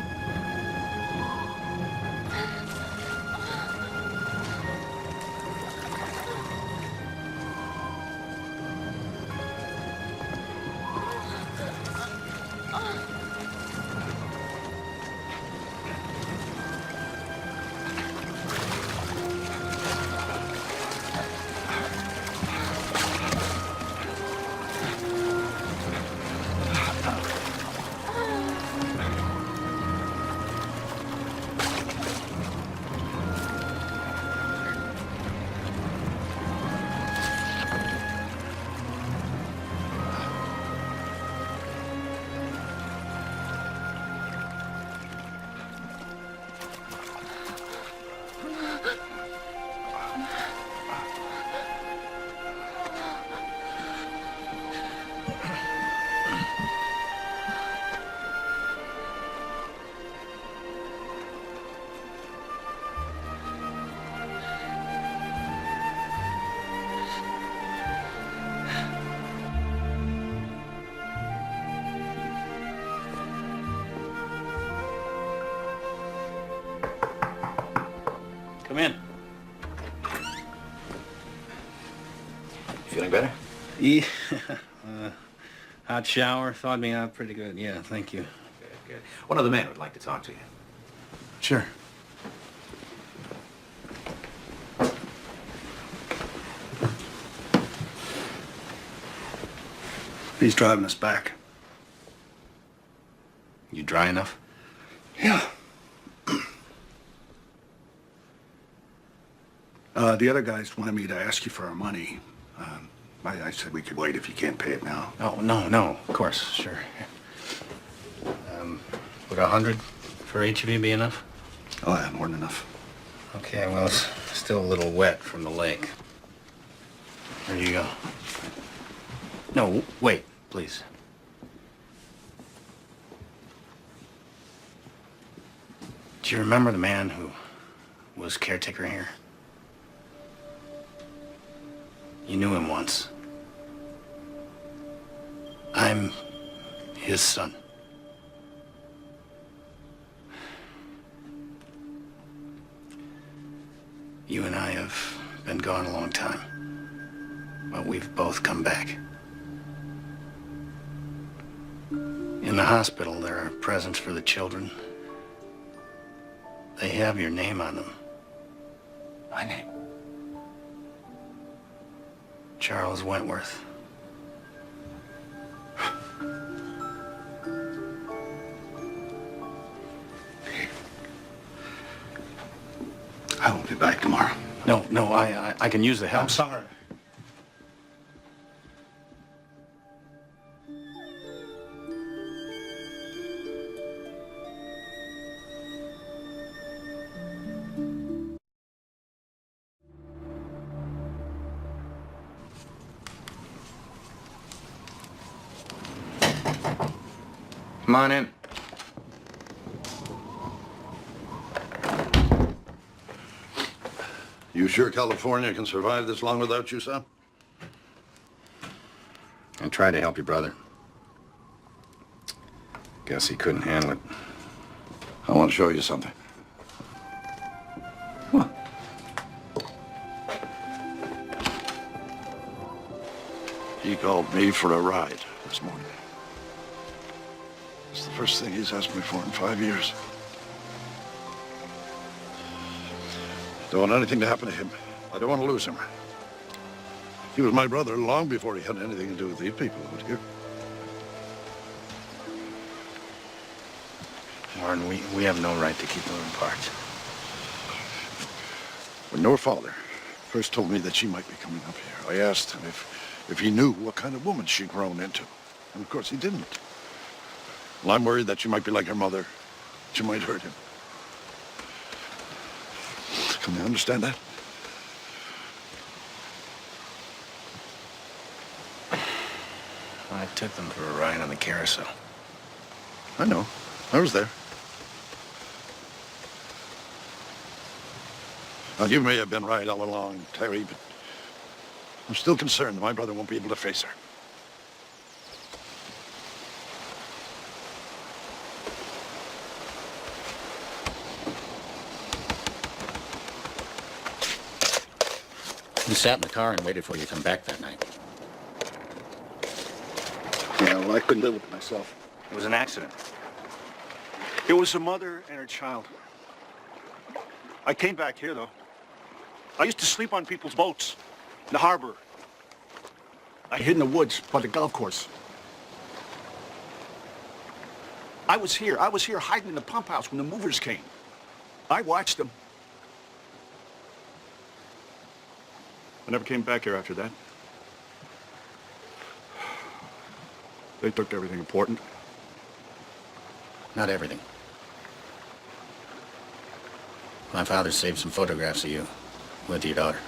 Come in. Feeling better? Yeah. Hot shower, thawed me out pretty good. Yeah, thank you. Good. One other man would like to talk to you. Sure. He's driving us back. You dry enough? Yeah. The other guys wanted me to ask you for our money. I said we could wait if you can't pay it now. Oh, no, of course, sure. Would 100 for each of you be enough? Oh, yeah, more than enough. Okay, well, it's still a little wet from the lake. There you go. No, wait, please. Do you remember the man who was caretaker here? You knew him once. I'm his son. You and I have been gone a long time, but we've both come back. In the hospital, there are presents for the children. They have your name on them. My name? Charles Wentworth. I won't be back tomorrow. No, I can use the help. I'm sorry. Come on in. You sure California can survive this long without you, son? I tried to help your brother. Guess he couldn't handle it. I want to show you something. He called me for a ride this morning. It's the first thing he's asked me for in 5 years. Don't want anything to happen to him. I don't want to lose him. He was my brother long before he had anything to do with these people out here. Warren, we have no right to keep them apart. When your father first told me that she might be coming up here, I asked him if he knew what kind of woman she'd grown into. And of course he didn't. Well, I'm worried that she might be like her mother. She might hurt him. Can you understand that? I took them for a ride on the carousel. I know. I was there. Now, you may have been right all along, Terry, but I'm still concerned that my brother won't be able to face her. We sat in the car and waited for you to come back that night. Yeah, well, I couldn't live with it myself. It was an accident. It was a mother and her child. I came back here, though. I used to sleep on people's boats in the harbor. I hid in the woods by the golf course. I was here hiding in the pump house when the movers came. I watched them. I never came back here after that. They took everything important. Not everything. My father saved some photographs of you with your daughter.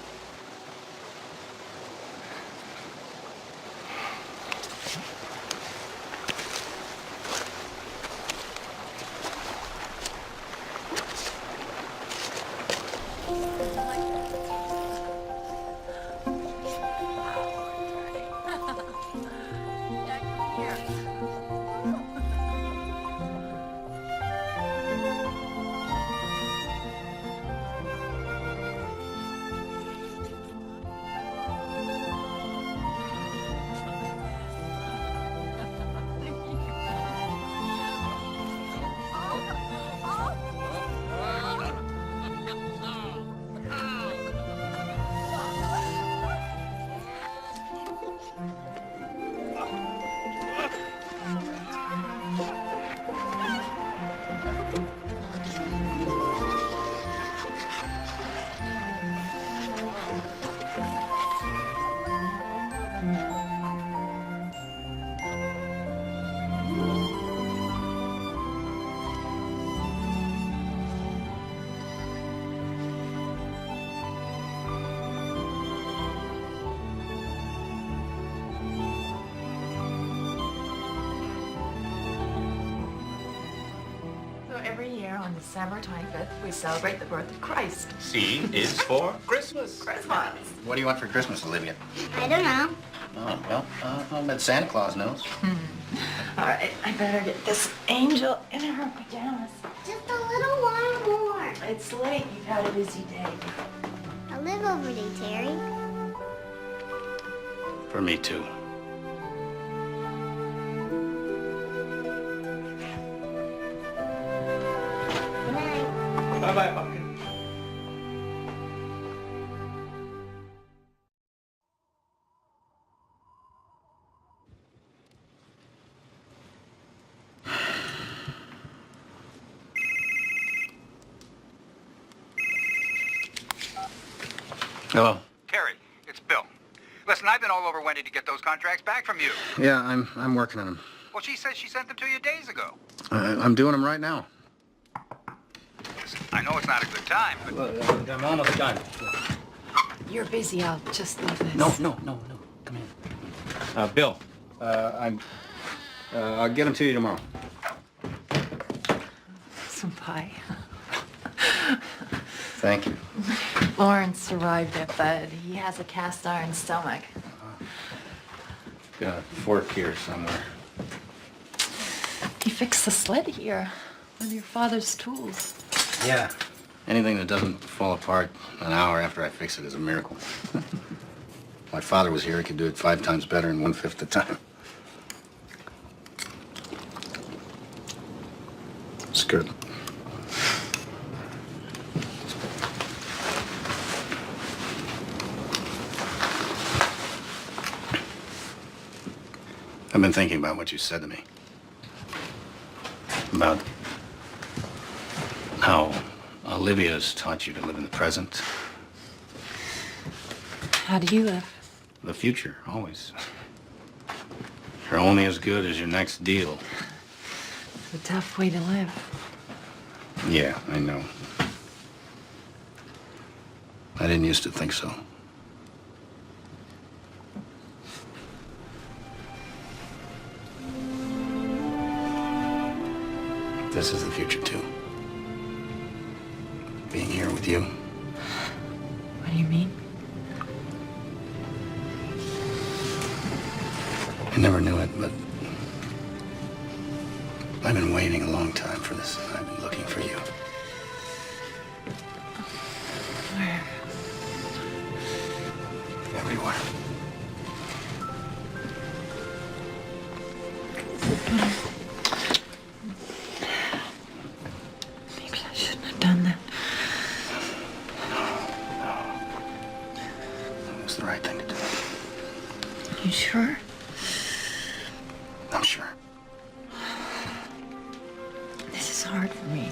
Every year on December 25th, we celebrate the birth of Christ. C is for Christmas. Christmas. What do you want for Christmas, Olivia? I don't know. Oh, well, I'll bet Santa Claus knows. All right, I better get this angel in her pajamas. Just a little while more. It's late. You've had a busy day. I'll live over day, Terry. For me, too. Bye-bye, Pumpkin. Hello. Terry, it's Bill. Listen, I've been all over Wendy to get those contracts back from you. Yeah, I'm working on them. Well, she says she sent them to you days ago. I'm doing them right now. Listen, I know it's not a good time, but... I'm almost done. You're busy. I'll just leave this. No. Come in. Bill, I'll get them to you tomorrow. Some pie. Thank you. Lawrence survived it, but he has a cast iron stomach. Got a fork here somewhere. He fixed the sled here with your father's tools. Yeah. Anything that doesn't fall apart an hour after I fix it is a miracle. My father was here, he could do it 5 times better in 1/5 the time. It's good. I've been thinking about what you said to me. About how Olivia's taught you to live in the present. How do you live? The future, always. You're only as good as your next deal. It's a tough way to live. Yeah, I know. I didn't used to think so. This is the future, too. Being here with you. What do you mean? I never knew it, but I've been waiting a long time for this. I've been looking for you. Where? Everywhere. Maybe I shouldn't have done that. It was the right thing to do. You sure? I'm sure. This is hard for me.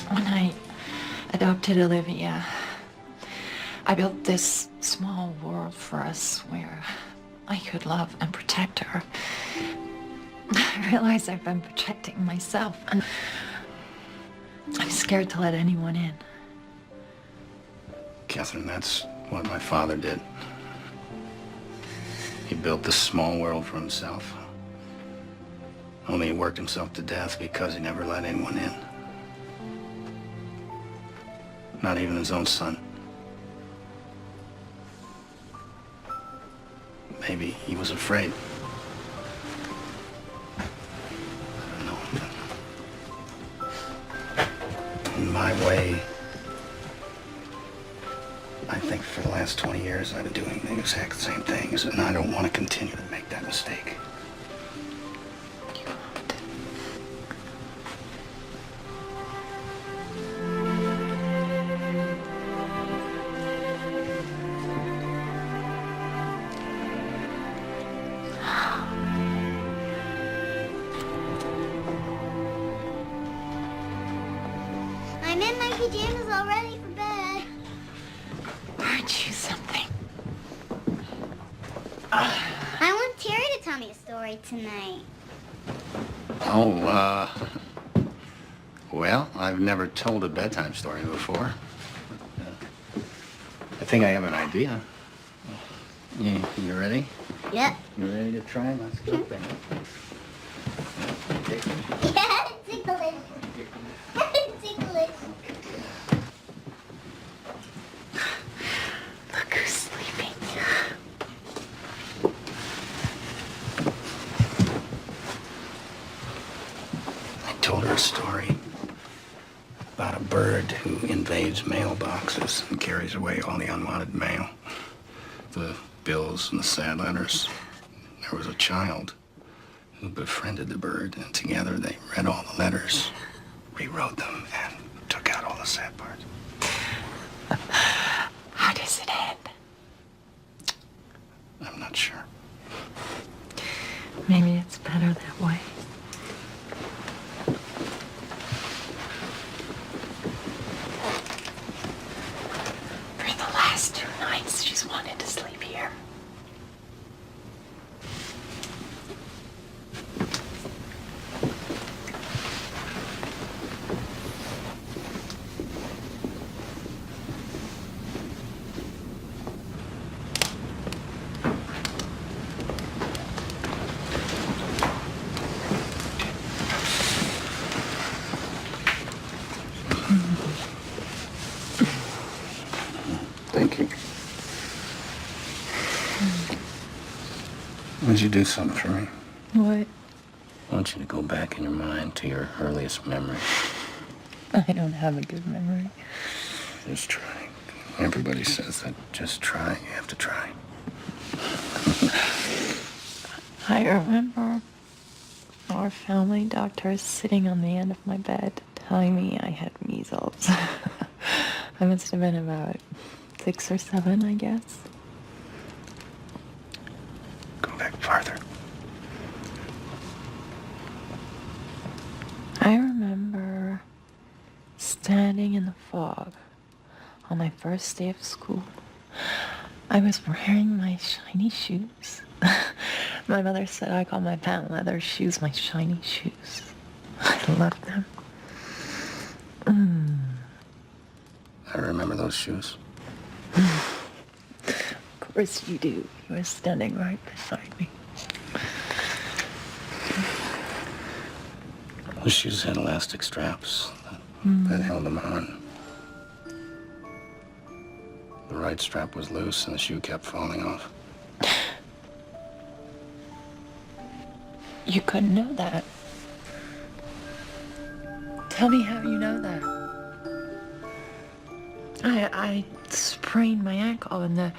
When I adopted Olivia, I built this small world for us where I could love and protect her. I realize I've been protecting myself, and I'm scared to let anyone in. Catherine, that's what my father did. He built this small world for himself. Only he worked himself to death because he never let anyone in. Not even his own son. Maybe he was afraid. I don't know. In my way, I think for the last 20 years I've been doing the exact same things, and I don't want to continue to make that mistake. I'm in my pajamas all ready for bed. Aren't you something? I want Terry to tell me a story tonight. Oh, well, I've never told a bedtime story before. I think I have an idea. You ready? Yep. You ready to try? Let's go, baby. Yeah, ticklish. Ticklish. Look who's sleeping. I told her a story about a bird who invades mailboxes and carries away all the unwanted mail. The bills and the sad letters. There was a child who befriended the bird, and together they read all the letters, rewrote them, and took out all the sad parts. How does it end? I'm not sure. Maybe it's better that way. here. Thank you. Would you do something for me? What? I want you to go back in your mind to your earliest memory. I don't have a good memory. Just try. Everybody says that. Just try. You have to try. I remember our family doctor sitting on the end of my bed telling me I had measles. I must have been about 6 or 7, I guess. Go back farther. I remember standing in the fog on my first day of school. I was wearing my shiny shoes. My mother said I called my patent leather shoes my shiny shoes. I loved them. I remember those shoes. Of course you do. You were standing right beside me. Those shoes had elastic straps that held them on. The right strap was loose and the shoe kept falling off. You couldn't know that. Tell me how you know that. I sprained my ankle and the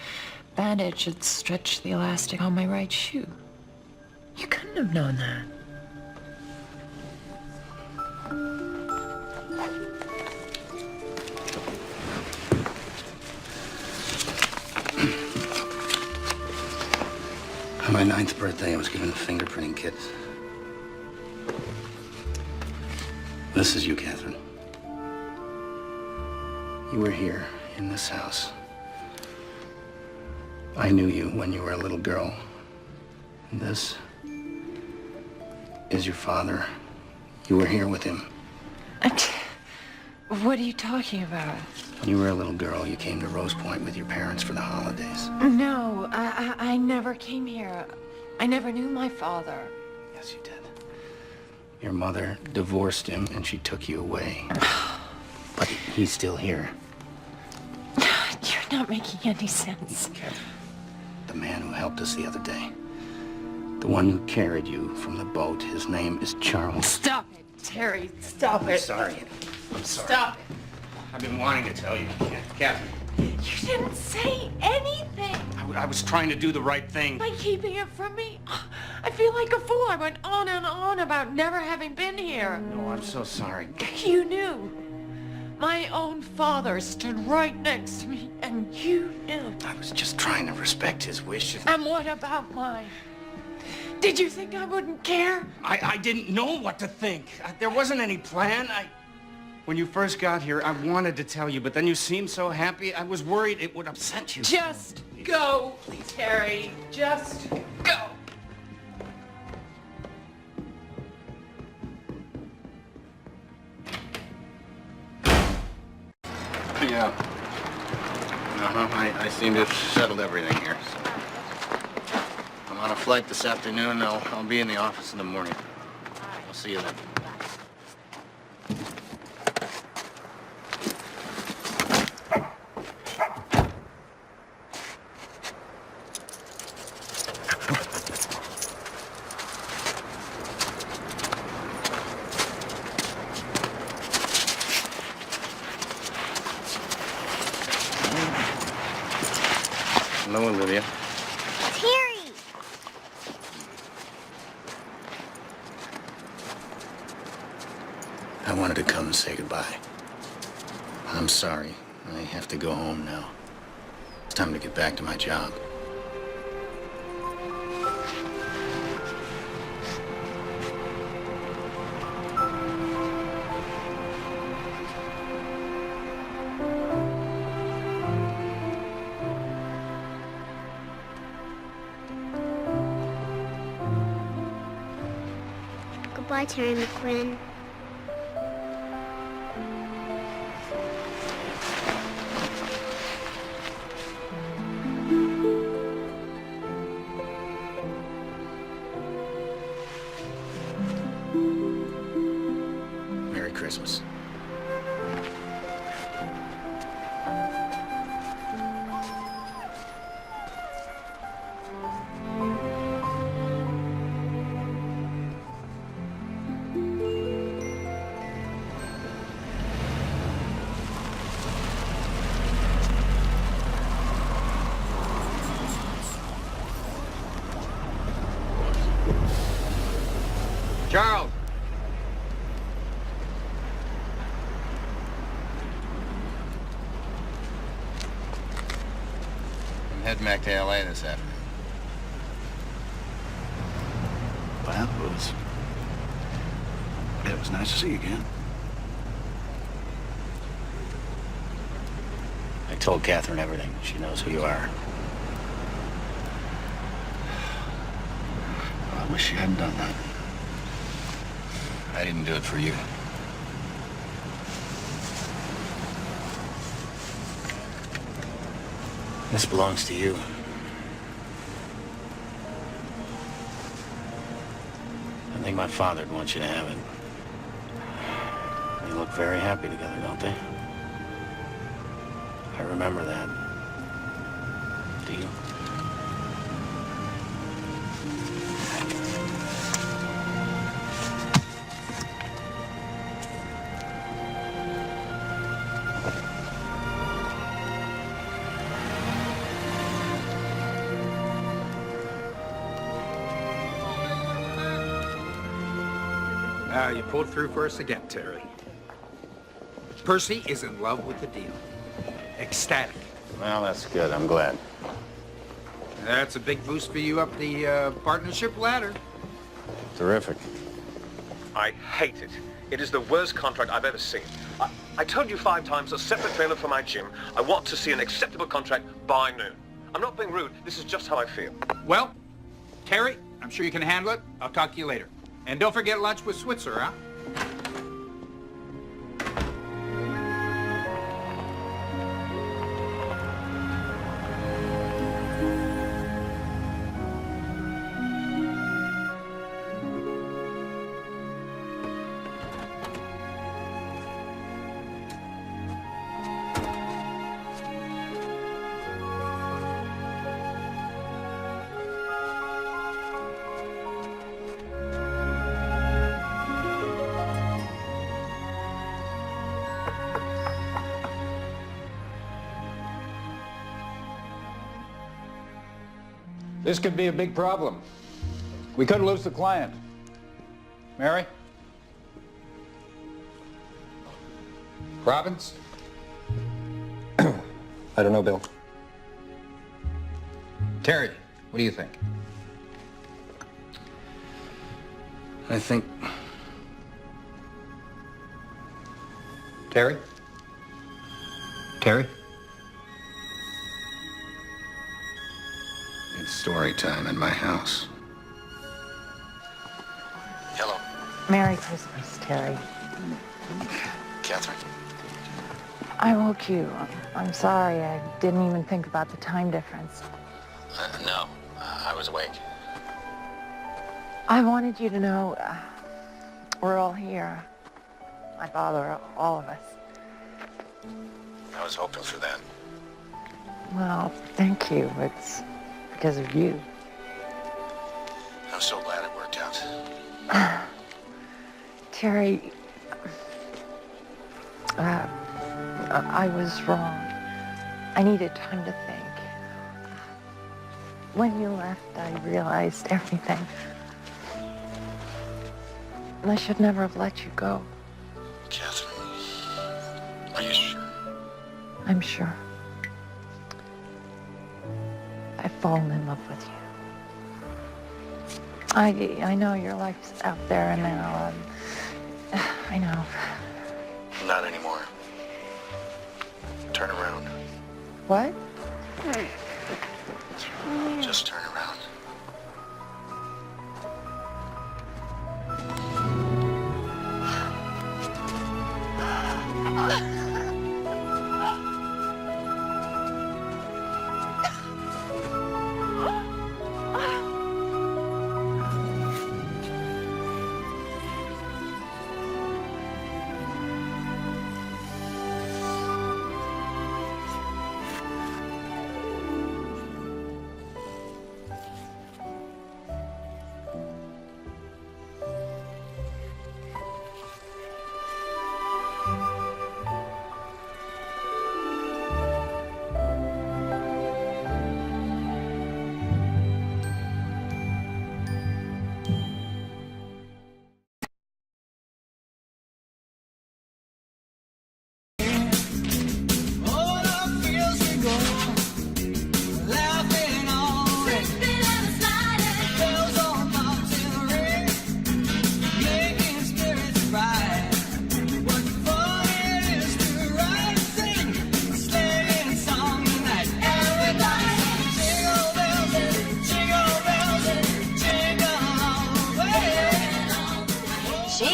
bandage had stretched the elastic on my right shoe. You couldn't have known that. On my 9th birthday, I was given a fingerprinting kit. This is you, Catherine. You were here in this house. I knew you when you were a little girl. And this is your father. You were here with him. What are you talking about? When you were a little girl, you came to Rose Point with your parents for the holidays. No, I never came here. I never knew my father. Yes, you did. Your mother divorced him and she took you away. But he's still here. You're not making any sense. The man who helped us the other day. The one who carried you from the boat. His name is Charles. Stop it, Terry. Stop it. I'm sorry. I'm sorry. Stop it. I've been wanting to tell you, Catherine. You didn't say anything. I was trying to do the right thing. By keeping it from me, I feel like a fool. I went on and on about never having been here. No, I'm so sorry. You knew. My own father stood right next to me, and you knew. I was just trying to respect his wishes. And what about mine? Did you think I wouldn't care? I didn't know what to think. There wasn't any plan. When you first got here, I wanted to tell you, but then you seemed so happy, I was worried it would upset you. Just go, Terry. Just go. Yeah. I seem to have settled everything here. So. I'm on a flight this afternoon. I'll be in the office in the morning. I'll see you then. Hello, Olivia. Terry! I wanted to come and say goodbye. I'm sorry. I have to go home now. It's time to get back to my job. Goodbye, Terry McQuinn. Merry Christmas. Charles! I'm heading back to L.A. this afternoon. Well, it was nice to see you again. I told Catherine everything. She knows who you are. I wish you hadn't done that. I didn't do it for you. This belongs to you. I think my father'd want you to have it. They look very happy together, don't they? I remember that. Do you? You pulled through for us again, Terry. Percy is in love with the deal. Ecstatic. Well, that's good. I'm glad. That's a big boost for you up the partnership ladder. Terrific. I hate it. It is the worst contract I've ever seen. I told you 5 times, a separate trailer for my gym. I want to see an acceptable contract by noon. I'm not being rude. This is just how I feel. Well, Terry, I'm sure you can handle it. I'll talk to you later. And don't forget lunch with Switzer, huh? This could be a big problem. We could lose the client. Mary? Robbins? I don't know, Bill. Terry, what do you think? I think... Terry? Terry? It's story time in my house. Hello. Merry Christmas, Terry. Catherine? I woke you. I'm sorry. I didn't even think about the time difference. No. I was awake. I wanted you to know we're all here. My father, all of us. I was hoping for that. Well, thank you. It's because of you. I'm so glad it worked out. Terry, I was wrong. I needed time to think. When you left, I realized everything. And I should never have let you go. Catherine, are you sure? I'm sure. I've fallen in love with you. I know your life's out there now. I know. Not anymore. Turn around. What? Just turn around.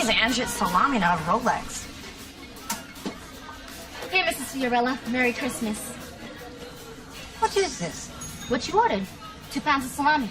Jeez, Angie, it's salami, not a Rolex. Here, Mrs. Fiorella. Merry Christmas. What is this? What you ordered. 2 pounds of salami.